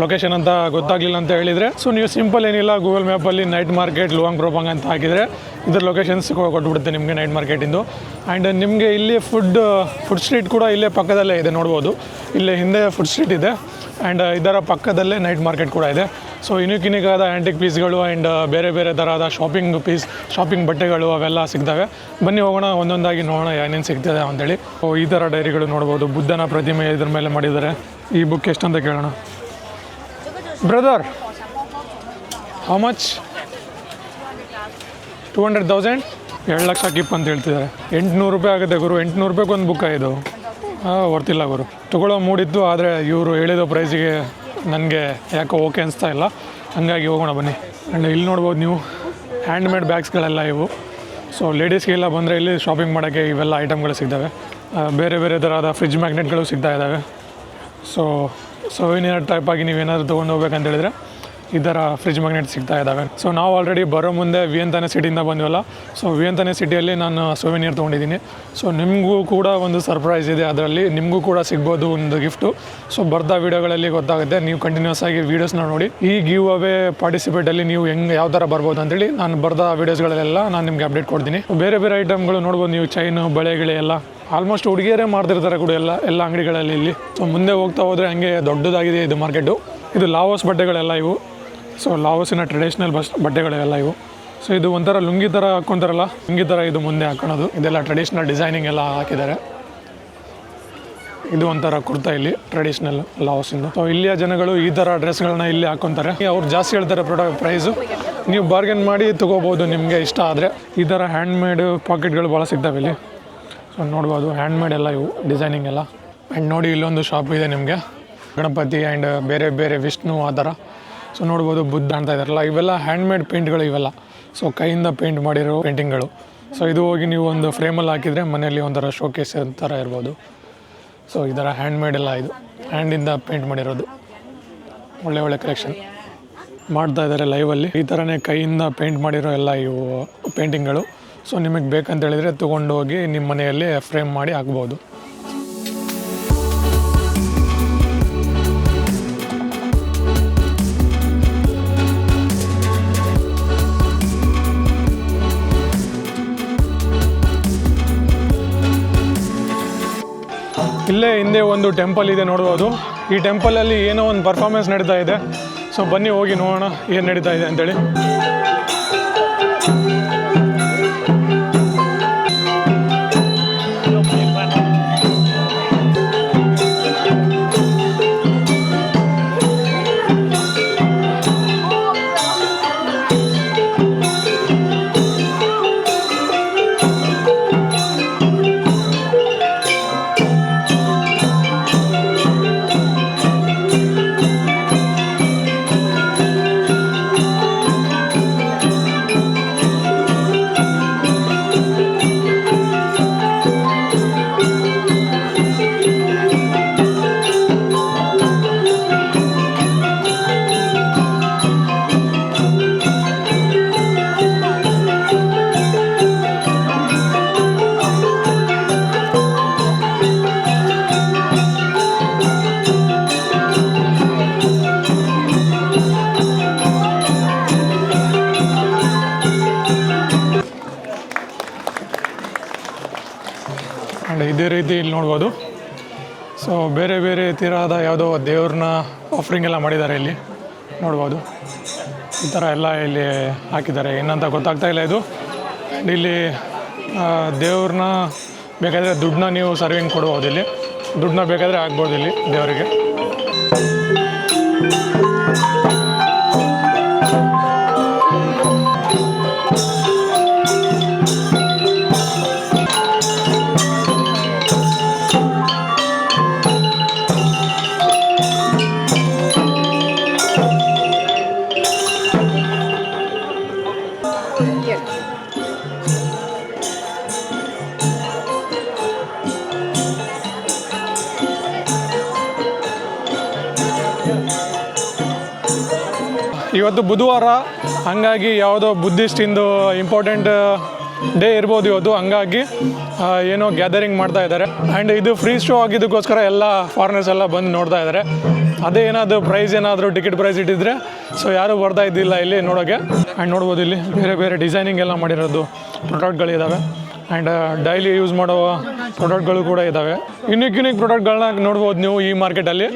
ಲೊಕೇಶನ್ ಅಂತ ಗೊತ್ತಾಗಲಿಲ್ಲ ಅಂತ ಹೇಳಿದರೆ, ಸೊ ನೀವು ಸಿಂಪಲ್ ಏನಿಲ್ಲ ಗೂಗಲ್ ಮ್ಯಾಪಲ್ಲಿ ನೈಟ್ ಮಾರ್ಕೆಟ್ ಲುವಾಂಗ್ ಪ್ರಭಾಂಗ್ ಅಂತ ಹಾಕಿದರೆ ಇದ್ರ ಲೊಕೇಶನ್ಸ್ ಕೊಟ್ಬಿಡುತ್ತೆ ನಿಮಗೆ ನೈಟ್ ಮಾರ್ಕೆಟಿಂದು. ಆ್ಯಂಡ್ ನಿಮಗೆ ಇಲ್ಲಿ ಫುಡ್ ಸ್ಟ್ರೀಟ್ ಕೂಡ ಇಲ್ಲೇ ಪಕ್ಕದಲ್ಲೇ ಇದೆ ನೋಡ್ಬೋದು. ಇಲ್ಲೇ ಹಿಂದೆ ಫುಡ್ ಸ್ಟ್ರೀಟ್ ಇದೆ ಆ್ಯಂಡ್ ಇದರ ಪಕ್ಕದಲ್ಲೇ ನೈಟ್ ಮಾರ್ಕೆಟ್ ಕೂಡ ಇದೆ. ಸೊ ಯುನಿಕ್ಕಾದ ಆ್ಯಂಟಿಕ್ ಪೀಸ್ಗಳು ಆ್ಯಂಡ್ ಬೇರೆ ಬೇರೆ ಥರದ ಶಾಪಿಂಗ್ ಬಟ್ಟೆಗಳು ಅವೆಲ್ಲ ಸಿಗ್ತವೆ. ಬನ್ನಿ ಹೋಗೋಣ, ಒಂದೊಂದಾಗಿ ನೋಡೋಣ ಏನೇನು ಸಿಗ್ತದೆ ಅಂತೇಳಿ. ಈ ಥರ ಡೈರಿಗಳು ನೋಡ್ಬೋದು. ಬುದ್ಧನ ಪ್ರತಿಮೆ ಇದ್ರ ಮೇಲೆ ಮಾಡಿದ್ದಾರೆ. ಈ ಬುಕ್ ಎಷ್ಟಂತ ಕೇಳೋಣ. Brother, how much? 200,000? 2 lakh keep ಅಂತ ಹೇಳ್ತಿದ್ದಾರೆ. 800 ರೂಪಾಯಿ ಆಗುತ್ತೆ ಗುರು. 800 ರೂಪಾಯಿಗೆ ಒಂದು ಬುಕ್ಕ ಇದು. ವರ್ತಿಲ್ಲ ಗುರು. ತೊಗೊಳ್ಳೋ ಮೂಡಿತ್ತು, ಆದರೆ ಇವರು ಹೇಳಿದ ಪ್ರೈಸಿಗೆ ನನಗೆ ಯಾಕೋ ಓಕೆ ಅನಿಸ್ತಾ ಇಲ್ಲ. ಹಾಗಾಗಿ ಹೋಗೋಣ ಬನ್ನಿ. ಆ್ಯಂಡ್ ಇಲ್ಲಿ ನೋಡ್ಬೋದು ನೀವು ಹ್ಯಾಂಡ್ಮೇಡ್ ಬ್ಯಾಗ್ಸ್ಗಳೆಲ್ಲ ಇವು. ಸೊ ಲೇಡೀಸ್ಗೆಲ್ಲ ಬಂದರೆ ಇಲ್ಲಿ ಶಾಪಿಂಗ್ ಮಾಡೋಕ್ಕೆ ಇವೆಲ್ಲ ಐಟಮ್ಗಳು ಸಿಗ್ತವೆ. ಬೇರೆ ಬೇರೆ ಥರದ ಫ್ರಿಜ್ ಮ್ಯಾಗ್ನೆಟ್ಗಳು ಸಿಗ್ತಾ ಇದ್ದಾವೆ. ಸೊ ಸೊವಿನಿಯರ್ ಟೈಪ್ ಆಗಿ ನೀವೇನಾದರೂ ತೊಗೊಂಡು ಹೋಗ್ಬೇಕಂತ ಹೇಳಿದ್ರೆ ಈ ಥರ ಫ್ರಿಜ್ ಮ್ಯಾಗ್ನೆಟ್ ಸಿಗ್ತಾ ಇದ್ದಾವೆ. ಸೊ ನಾವು ಆಲ್ರೆಡಿ ಬರೋ ಮುಂದೆ ವಿಯಂತಾನೆ ಸಿಟಿಯಿಂದ ಬಂದ್ವಲ್ಲ. ಸೊ ವಿಯಂತಾನೆ ಸಿಟಿಯಲ್ಲಿ ನಾನು ಸೊವಿನಿಯರ್ ತೊಗೊಂಡಿದ್ದೀನಿ. ಸೊ ನಿಮಗೂ ಕೂಡ ಒಂದು ಸರ್ಪ್ರೈಸ್ ಇದೆ, ಅದರಲ್ಲಿ ನಿಮಗೂ ಕೂಡ ಸಿಗ್ಬೋದು ಒಂದು ಗಿಫ್ಟು. ಸೊ ಬರ್ತಾ ವೀಡಿಯೋಗಳಲ್ಲಿ ಗೊತ್ತಾಗುತ್ತೆ. ನೀವು ಕಂಟಿನ್ಯೂಸ್ ಆಗಿ ವೀಡಿಯೋಸ್ನ ನೋಡಿ. ಈ ಗಿವ್ ಅವೇ ಪಾರ್ಟಿಸಿಪೇಟಲ್ಲಿ ನೀವು ಯಾವ ಥರ ಬರ್ಬೋದು ಅಂತೇಳಿ ನಾನು ಬರ್ದ ವೀಡಿಯೋಸ್ಗಳಲ್ಲೆಲ್ಲ ನಾನು ನಿಮಗೆ ಅಪ್ಡೇಟ್ ಕೊಡ್ತೀನಿ. ಬೇರೆ ಬೇರೆ ಐಟಮ್ಗಳು ನೋಡ್ಬೋದು ನೀವು. ಚೈನು, ಬಳೆಗಳು ಎಲ್ಲ ಆಲ್ಮೋಸ್ಟ್ ಹುಡುಗಿಯರೇ ಮಾಡ್ತಿರ್ತಾರೆ ಕೂಡ ಎಲ್ಲ ಅಂಗಡಿಗಳಲ್ಲಿ ಇಲ್ಲಿ. ಸೊ ಮುಂದೆ ಹೋಗ್ತಾ ಹೋದರೆ ಹಂಗೆ ದೊಡ್ಡದಾಗಿದೆ ಇದು ಮಾರ್ಕೆಟು. ಇದು ಲಾವೋಸ್ ಬಟ್ಟೆಗಳೆಲ್ಲ ಇವು. ಸೊ ಲಾವೋಸಿನ ಟ್ರೆಡಿಷ್ನಲ್ ಬಟ್ಟೆಗಳೆಲ್ಲ ಇವು. ಸೊ ಇದು ಒಂಥರ ಲುಂಗಿ ಥರ ಹಾಕ್ಕೊಂತಾರಲ್ಲ, ಲುಂಗಿ ಥರ ಇದು ಮುಂದೆ ಹಾಕೋದು. ಇದೆಲ್ಲ ಟ್ರೆಡಿಷ್ನಲ್ ಡಿಸೈನಿಂಗ್ ಎಲ್ಲ ಹಾಕಿದ್ದಾರೆ. ಇದು ಒಂಥರ ಕುರ್ತಾ ಇಲ್ಲಿ ಟ್ರೆಡಿಷ್ನಲ್ ಲಾವೋಸಿಂದು. ಸೊ ಇಲ್ಲಿಯ ಜನಗಳು ಈ ಥರ ಡ್ರೆಸ್ಗಳನ್ನ ಇಲ್ಲಿ ಹಾಕ್ಕೊತಾರೆ. ಅವ್ರು ಜಾಸ್ತಿ ಹೇಳ್ತಾರೆ ಪ್ರೈಸು. ನೀವು ಬಾರ್ಗೇನ್ ಮಾಡಿ ತೊಗೋಬೋದು ನಿಮಗೆ ಇಷ್ಟ ಆದರೆ. ಈ ಥರ ಹ್ಯಾಂಡ್ಮೇಡ್ ಪಾಕೆಟ್ಗಳು ಭಾಳ ಸಿಗ್ತವೆ ಇಲ್ಲಿ. ಸೊ ನೋಡ್ಬೋದು ಹ್ಯಾಂಡ್ಮೇಡ್ ಎಲ್ಲ ಇವು ಡಿಸೈನಿಂಗ್ ಎಲ್ಲ. ಆ್ಯಂಡ್ ನೋಡಿ ಇಲ್ಲೊಂದು ಶಾಪ್ ಇದೆ ನಿಮಗೆ, ಗಣಪತಿ ಆ್ಯಂಡ್ ಬೇರೆ ಬೇರೆ ವಿಷ್ಣು ಆ ಥರ. ಸೊ ನೋಡ್ಬೋದು ಬುದ್ಧ ಅಂತ ಇದ್ದಾರಲ್ಲ, ಇವೆಲ್ಲ ಹ್ಯಾಂಡ್ಮೇಡ್ ಪೇಂಟ್ಗಳು ಇವೆಲ್ಲ. ಸೊ ಕೈಯಿಂದ ಪೇಂಟ್ ಮಾಡಿರೋ ಪೇಂಟಿಂಗ್ಗಳು. ಸೊ ಇದು ಹೋಗಿ ನೀವು ಒಂದು ಫ್ರೇಮಲ್ಲಿ ಹಾಕಿದರೆ ಮನೆಯಲ್ಲಿ ಒಂಥರ ಶೋಕೇಸ್ ಥರ ಇರ್ಬೋದು. ಸೊ ಈ ಥರ ಹ್ಯಾಂಡ್ಮೇಡ್ ಎಲ್ಲ ಇದು ಹ್ಯಾಂಡಿಂದ ಪೇಂಟ್ ಮಾಡಿರೋದು. ಒಳ್ಳೆ ಕಲೆಕ್ಷನ್ ಮಾಡ್ತಾ ಇದ್ದಾರೆ ಲೈವಲ್ಲಿ. ಈ ಥರನೇ ಕೈಯಿಂದ ಪೇಂಟ್ ಮಾಡಿರೋ ಎಲ್ಲ ಇವು ಪೇಂಟಿಂಗ್ಗಳು. ಸೊ ನಿಮಗೆ ಬೇಕಂತ ಹೇಳಿದರೆ ತೊಗೊಂಡು ಹೋಗಿ ನಿಮ್ಮ ಮನೆಯಲ್ಲಿ ಫ್ರೇಮ್ ಮಾಡಿ ಹಾಕ್ಬೋದು. ಇಲ್ಲೇ ಹಿಂದೆ ಒಂದು ಟೆಂಪಲ್ ಇದೆ ನೋಡ್ಬೋದು. ಈ ಟೆಂಪಲಲ್ಲಿ ಏನೋ ಒಂದು ಪರ್ಫಾರ್ಮೆನ್ಸ್ ನಡೀತಾ ಇದೆ. ಸೊ ಬನ್ನಿ ಹೋಗಿ ನೋಡೋಣ ಏನು ನಡೀತಾ ಇದೆ ಅಂತೇಳಿ. ಆ್ಯಂಡ್ ಇದೇ ರೀತಿ ಇಲ್ಲಿ ನೋಡ್ಬೋದು. ಸೊ ಬೇರೆ ಬೇರೆ ಥರದ ಯಾವುದೋ ದೇವ್ರನ್ನ ಆಫರಿಂಗ್ ಎಲ್ಲ ಮಾಡಿದ್ದಾರೆ ಇಲ್ಲಿ ನೋಡ್ಬೋದು. ಈ ಥರ ಎಲ್ಲ ಇಲ್ಲಿ ಹಾಕಿದ್ದಾರೆ, ಏನಂತ ಗೊತ್ತಾಗ್ತಾ ಇಲ್ಲ ಇದು. ಆ್ಯಂಡ್ ಇಲ್ಲಿ ದೇವ್ರನ್ನ ಬೇಕಾದರೆ ದುಡ್ಡನ್ನ ನೀವು ಸರ್ವಿಂಗ್ ಕೊಡ್ಬೋದು ಇಲ್ಲಿ, ದುಡ್ಡನ್ನ ಬೇಕಾದರೆ ಆಗ್ಬೋದು ಇಲ್ಲಿ ದೇವರಿಗೆ. ಇವತ್ತು ಬುಧವಾರ, ಹಂಗಾಗಿ ಯಾವುದೋ ಬುದ್ಧಿಸ್ಟಿಂದು ಇಂಪಾರ್ಟೆಂಟ್ ಡೇ ಇರ್ಬೋದು ಇವತ್ತು, ಹಂಗಾಗಿ ಏನೋ ಗ್ಯಾದರಿಂಗ್ ಮಾಡ್ತಾ ಇದ್ದಾರೆ. ಆ್ಯಂಡ್ ಇದು ಫ್ರೀ ಶೋ ಆಗಿದ್ದಕ್ಕೋಸ್ಕರ ಎಲ್ಲ ಫಾರಿನರ್ಸ್ ಎಲ್ಲ ಬಂದು ನೋಡ್ತಾ ಇದ್ದಾರೆ. ಅದೇ ಏನಾದರೂ ಪ್ರೈಸ್ ಏನಾದರೂ ಟಿಕೆಟ್ ಪ್ರೈಸ್ ಇಟ್ಟಿದ್ರೆ ಸೊ ಯಾರೂ ಬರ್ತಾ ಇದ್ದಿಲ್ಲ ಇಲ್ಲಿ ನೋಡೋಕ್ಕೆ. ಆ್ಯಂಡ್ ನೋಡ್ಬೋದು ಇಲ್ಲಿ ಬೇರೆ ಬೇರೆ ಡಿಸೈನಿಂಗ್ ಎಲ್ಲ ಮಾಡಿರೋದು ಪ್ರಾಡಕ್ಟ್ಗಳಿದ್ದಾವೆ. ಆ್ಯಂಡ್ ಡೈಲಿ ಯೂಸ್ ಮಾಡೋ ಪ್ರಾಡಕ್ಟ್ಗಳು ಕೂಡ ಇದ್ದಾವೆ. ಯುನಿಕ್ ಪ್ರಾಡಕ್ಟ್ಗಳನ್ನ ನೋಡ್ಬೋದು ನೀವು ಈ ಮಾರ್ಕೆಟಲ್ಲಿ.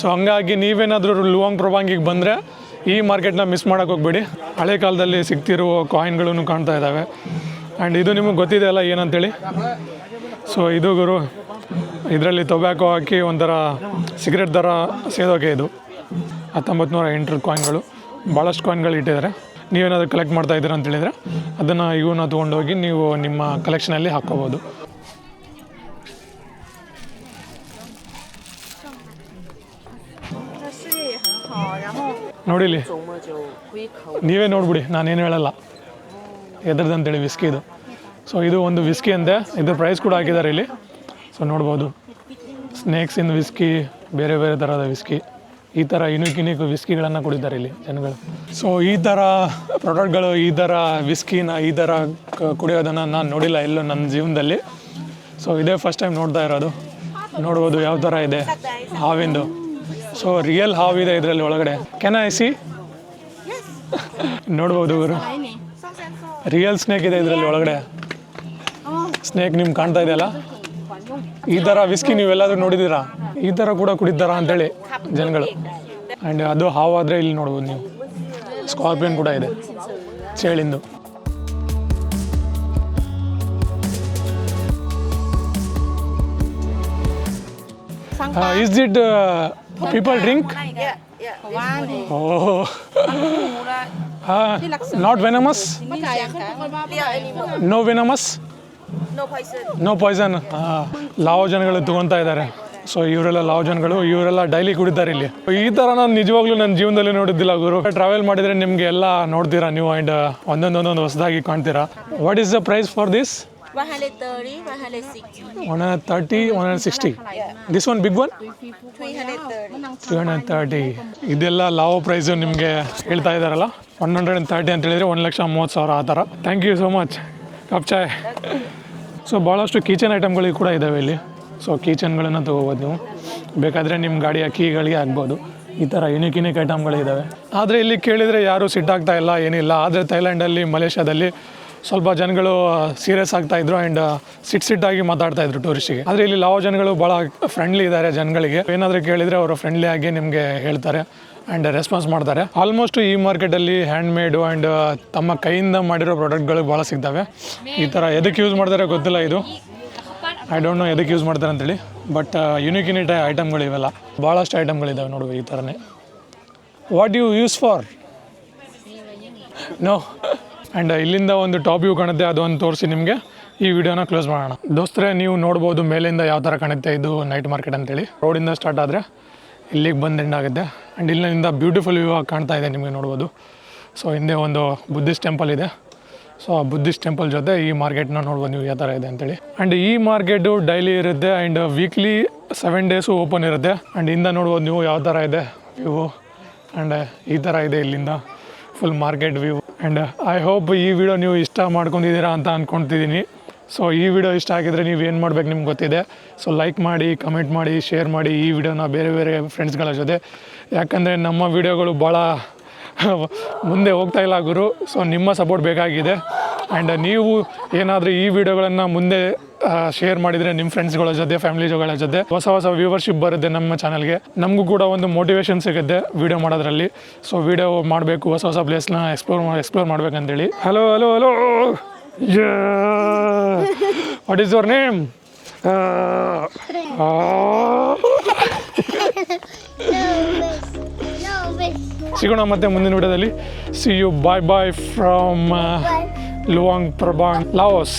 ಸೊ ಹಂಗಾಗಿ ನೀವೇನಾದರೂ ಲುವಾಂಗ್ ಪ್ರಭಾಂಗಿಗೆ ಬಂದರೆ ಈ ಮಾರ್ಕೆಟ್ನ ಮಿಸ್ ಮಾಡೋಕ್ಕೆ ಹೋಗ್ಬೇಡಿ. ಹಳೆ ಕಾಲದಲ್ಲಿ ಸಿಗ್ತಿರುವ ಕಾಯಿನ್ಗಳನ್ನು ಕಾಣ್ತಾ ಇದ್ದಾವೆ. ಆ್ಯಂಡ್ ಇದು ನಿಮಗೆ ಗೊತ್ತಿದೆ ಅಲ್ಲ ಏನಂತೇಳಿ. ಸೊ ಇದು ಗುರು, ಇದರಲ್ಲಿ ಟೊಬ್ಯಾಕೊ ಹಾಕಿ ಒಂಥರ ಸಿಗರೆಟ್ ಥರ ಸೇದೋಕೆ. ಇದು 1908 ಕಾಯಿನ್ಗಳು, ಭಾಳಷ್ಟು ಕಾಯಿನ್ಗಳು ಇಟ್ಟಿದ್ದಾರೆ. ನೀವೇನಾದರೂ ಕಲೆಕ್ಟ್ ಮಾಡ್ತಾ ಇದ್ದೀರಾ ಅಂತೇಳಿದರೆ ಅದನ್ನು ಇವನ್ನ ತೊಗೊಂಡೋಗಿ ನೀವು ನಿಮ್ಮ ಕಲೆಕ್ಷನಲ್ಲಿ ಹಾಕ್ಕೋಬೋದು. ನೋಡಿಲಿ, ನೀವೇ ನೋಡ್ಬಿಡಿ, ನಾನೇನು ಹೇಳಲ್ಲ ಎದ್ರದ್ದು ಅಂತೇಳಿ. ವಿಸ್ಕಿ ಇದು. ಸೊ ಇದು ಒಂದು ವಿಸ್ಕಿ ಅಂತೆ, ಇದ್ರ ಪ್ರೈಸ್ ಕೂಡ ಹಾಕಿದ್ದಾರೆ ಇಲ್ಲಿ. ಸೊ ನೋಡ್ಬೋದು, ಸ್ನೇಕ್ಸಿಂದ ವಿಸ್ಕಿ, ಬೇರೆ ಬೇರೆ ಥರದ ವಿಸ್ಕಿ, ಈ ಥರ ಯುನಿಕ್ ವಿಸ್ಕಿಗಳನ್ನು ಕುಡಿತಾರೆ ಇಲ್ಲಿ ಜನಗಳು. ಸೊ ಈ ಥರ ಪ್ರಾಡಕ್ಟ್ಗಳು, ಈ ಥರ ವಿಸ್ಕಿನ ಈ ಥರ ಕುಡಿಯೋದನ್ನು ನಾನು ನೋಡಿಲ್ಲ ಎಲ್ಲೂ ನನ್ನ ಜೀವನದಲ್ಲಿ. ಸೊ ಇದೇ ಫಸ್ಟ್ ಟೈಮ್ ನೋಡ್ತಾ ಇರೋದು. ನೋಡ್ಬೋದು ಯಾವ ಥರ ಇದೆ ಹಾವಿಂದು. ಸೊ ರಿಯಲ್ ಹಾವಿದೆ ಇದರಲ್ಲಿ ಒಳಗಡೆ. Can I C? ನೋಡ್ಬೋದು ಇವರು, ರಿಯಲ್ ಸ್ನೇಕ್ ಇದೆ ಇದರಲ್ಲಿ ಒಳಗಡೆ. ಸ್ನೇಕ್ ನಿಮ್ಗೆ ಕಾಣ್ತಾ ಇದೆಯಲ್ಲ, ಈ ಥರ ವಿಸ್ಕಿ ನೀವೆಲ್ಲಾದರೂ ನೋಡಿದ್ದೀರಾ? ಈ ಥರ ಕೂಡ ಕುಡಿತಾರಾ ಅಂತೇಳಿ ಜನಗಳು. ಆ್ಯಂಡ್ ಅದು ಹಾವಾದರೆ ಇಲ್ಲಿ ನೋಡ್ಬೋದು ನೀವು, ಸ್ಕಾರ್ಪಿಯನ್ ಕೂಡ ಇದೆ ಚೇಳಿಂದು. Is it people drink? Oh. Not venomous? No venomous? No poison. Lao ಜನಗಳು ತೊಗೊತಾ ಇದ್ದಾರೆ. ಸೊ ಇವರೆಲ್ಲ ಲಾವ್ ಜನಗಳು, ಇವರೆಲ್ಲ ಡೈಲಿ ಕುಡಿತಾರೆ ಇಲ್ಲಿ. ಈ ಥರ ನಾನು ನಿಜವಾಗ್ಲೂ ನನ್ನ ಜೀವನದಲ್ಲಿ ನೋಡಿದ್ದಿಲ್ಲ ಗುರು. ಟ್ರಾವೆಲ್ ಮಾಡಿದರೆ ನಿಮಗೆ ಎಲ್ಲ ನೋಡ್ತೀರಾ ನೀವು. ಆ್ಯಂಡ್ ಒಂದೊಂದು ಹೊಸದಾಗಿ ಕಾಣ್ತೀರಾ. What is the price for this? 130, 160. 130, 160. This one big one? 330. ಇದೆಲ್ಲ ಲಾವ್ ಪ್ರೈಸು ನಿಮಗೆ ಹೇಳ್ತಾ ಇದ್ದಾರಲ್ಲ. 130 ಅಂತ ಹೇಳಿದರೆ 1,30,000 ಆ ಥರ. Thank you so much. Cup ಚಾಯ್. ಸೊ ಭಾಳಷ್ಟು ಕಿಚನ್ ಐಟಮ್ಗಳಿಗೆ ಕೂಡ ಇದ್ದಾವೆ ಇಲ್ಲಿ. ಸೊ ಕಿಚನ್ಗಳನ್ನು ತೊಗೋಬೋದು ನೀವು. ಬೇಕಾದರೆ ನಿಮ್ಮ ಗಾಡಿಯ ಕೀಗಳಿಗೆ ಆಗ್ಬೋದು. ಈ ಥರ ಯುನಿಕ್ ಐಟಮ್ಗಳಿದ್ದಾವೆ. ಆದರೆ ಇಲ್ಲಿ ಕೇಳಿದರೆ ಯಾರೂ ಸಿಟ್ಟಾಗ್ತಾ ಇಲ್ಲ, ಏನಿಲ್ಲ. ಆದರೆ ಥೈಲ್ಯಾಂಡಲ್ಲಿ, ಮಲೇಷ್ಯಾದಲ್ಲಿ ಸ್ವಲ್ಪ ಜನಗಳು ಸೀರಿಯಸ್ ಆಗ್ತಾಯಿದ್ರು ಆ್ಯಂಡ್ ಸಿಟ್ಟಾಗಿ ಮಾತಾಡ್ತಾಯಿದ್ರು ಟೂರಿಸ್ಟಿಗೆ. ಆದರೆ ಇಲ್ಲಿ ಲಾವ್ ಜನಗಳು ಭಾಳ ಫ್ರೆಂಡ್ಲಿ ಇದ್ದಾರೆ ಜನಗಳಿಗೆ. ಏನಾದರೂ ಕೇಳಿದರೆ ಅವರು ಫ್ರೆಂಡ್ಲಿ ಆಗಿ ನಿಮಗೆ ಹೇಳ್ತಾರೆ ಆ್ಯಂಡ್ ರೆಸ್ಪಾನ್ಸ್ ಮಾಡ್ತಾರೆ. ಆಲ್ಮೋಸ್ಟ್ ಈ ಮಾರ್ಕೆಟಲ್ಲಿ ಹ್ಯಾಂಡ್ಮೇಡು ಆ್ಯಂಡ್ ತಮ್ಮ ಕೈಯಿಂದ ಮಾಡಿರೋ ಪ್ರಾಡಕ್ಟ್ಗಳು ಭಾಳ ಸಿಗ್ತವೆ. ಈ ಥರ ಎದಕ್ಕೆ ಯೂಸ್ ಮಾಡ್ತಾರೆ ಗೊತ್ತಿಲ್ಲ, ಇದು ಐ ಡೋಂಟ್ ನೋ ಎದಕ್ಕೆ ಯೂಸ್ ಮಾಡ್ತಾರೆ ಅಂತೇಳಿ. ಬಟ್ ಯುನಿಕ್ ಐಟಮ್ಗಳು ಇವೆಲ್ಲ, ಭಾಳಷ್ಟು ಐಟಮ್ಗಳಿದ್ದಾವೆ ನೋಡುವ ಈ ಥರನೇ. What you use for? No. And ಇಲ್ಲಿಂದ ಒಂದು ಟಾಪ್ ವ್ಯೂ ಕಾಣುತ್ತೆ, ಅದೊಂದು ತೋರಿಸಿ ನಿಮಗೆ ಈ ವಿಡಿಯೋನ ಕ್ಲೋಸ್ ಮಾಡೋಣ. ದೋಸ್ತರೇ, ನೀವು ನೋಡ್ಬೋದು ಮೇಲಿಂದ ಯಾವ ಥರ ಕಾಣುತ್ತೆ. ಇದು ನೈಟ್ ಮಾರ್ಕೆಟ್ ಅಂತೇಳಿ. ರೋಡಿಂದ ಸ್ಟಾರ್ಟ್ ಆದರೆ ಇಲ್ಲಿಗೆ ಬಂದು ಎಂಡ್ ಆಗುತ್ತೆ. ಆ್ಯಂಡ್ ಇಲ್ಲಿಂದ ಬ್ಯೂಟಿಫುಲ್ ವ್ಯೂ ಕಾಣ್ತಾ ಇದೆ ನಿಮಗೆ, ನೋಡ್ಬೋದು. ಸೊ ಹಿಂದೆ ಒಂದು ಬುದ್ಧಿಸ್ಟ್ ಟೆಂಪಲ್ ಇದೆ. ಸೊ ಆ ಬುದ್ಧಿಸ್ಟ್ ಟೆಂಪಲ್ ಜೊತೆ ಈ ಮಾರ್ಕೆಟ್ನ ನೋಡ್ಬೋದು ನೀವು ಯಾವ ಥರ ಇದೆ ಅಂತೇಳಿ. ಆ್ಯಂಡ್ ಈ ಮಾರ್ಕೆಟು ಡೈಲಿ ಇರುತ್ತೆ ಆ್ಯಂಡ್ ವೀಕ್ಲಿ 7 ಡೇಸು ಓಪನ್ ಇರುತ್ತೆ. ಆ್ಯಂಡ್ ಇಂದ ನೋಡ್ಬೋದು ನೀವು ಯಾವ ಥರ ಇದೆ ವ್ಯೂ. ಆ್ಯಂಡ್ ಈ ಥರ ಇದೆ ಇಲ್ಲಿಂದ full market view. And I hope ಈ ವಿಡಿಯೋ ನೀವು ಇಷ್ಟ ಮಾಡ್ಕೊಂಡಿದ್ದೀರಾ ಅಂತ ಅಂದ್ಕೊತಿದ್ದೀನಿ. ಸೊ ಈ ವಿಡಿಯೋ ಇಷ್ಟ ಆಗಿದ್ರೆ ನೀವು ಏನು ಮಾಡ್ಬೇಕು ನಿಮ್ಗೆ ಗೊತ್ತಿದೆ. ಸೊ ಲೈಕ್ ಮಾಡಿ, ಕಮೆಂಟ್ ಮಾಡಿ, ಶೇರ್ ಮಾಡಿ ಈ ವಿಡಿಯೋನ ಬೇರೆ ಬೇರೆ ಫ್ರೆಂಡ್ಸ್ಗಳ ಜೊತೆ. ಯಾಕಂದರೆ ನಮ್ಮ ವಿಡಿಯೋಗಳು ಭಾಳ ಮುಂದೆ ಹೋಗ್ತಾ ಇಲ್ಲ ಗುರು. ಸೊ ನಿಮ್ಮ ಸಪೋರ್ಟ್ ಬೇಕಾಗಿದೆ. ಆ್ಯಂಡ್ ನೀವು ಏನಾದರೂ ಈ ವಿಡಿಯೋಗಳನ್ನು ಮುಂದೆ ಶೇರ್ ಮಾಡಿದರೆ ನಿಮ್ಮ ಫ್ರೆಂಡ್ಸ್ಗಳ ಜೊತೆ, ಫ್ಯಾಮಿಲಿಗಳ ಜೊತೆ ಹೊಸ ವ್ಯೂವರ್ಶಿಪ್ ಬರುತ್ತೆ ನಮ್ಮ ಚಾನಲ್ಗೆ. ನಮಗೂ ಕೂಡ ಒಂದು ಮೋಟಿವೇಶನ್ ಸಿಗುತ್ತೆ ವಿಡಿಯೋ ಮಾಡೋದ್ರಲ್ಲಿ. ಸೊ ವಿಡಿಯೋ ಮಾಡಬೇಕು, ಹೊಸ ಪ್ಲೇಸ್ನ ಎಕ್ಸ್ಪ್ಲೋರ್ ಮಾಡ್ಬೇಕಂತೇಳಿ. Hello what is your name? ಸಿಗೋಣ ಮತ್ತೆ ಮುಂದಿನ ವಿಡಿಯೋದಲ್ಲಿ. See you bye bye from Luang Prabang Laos.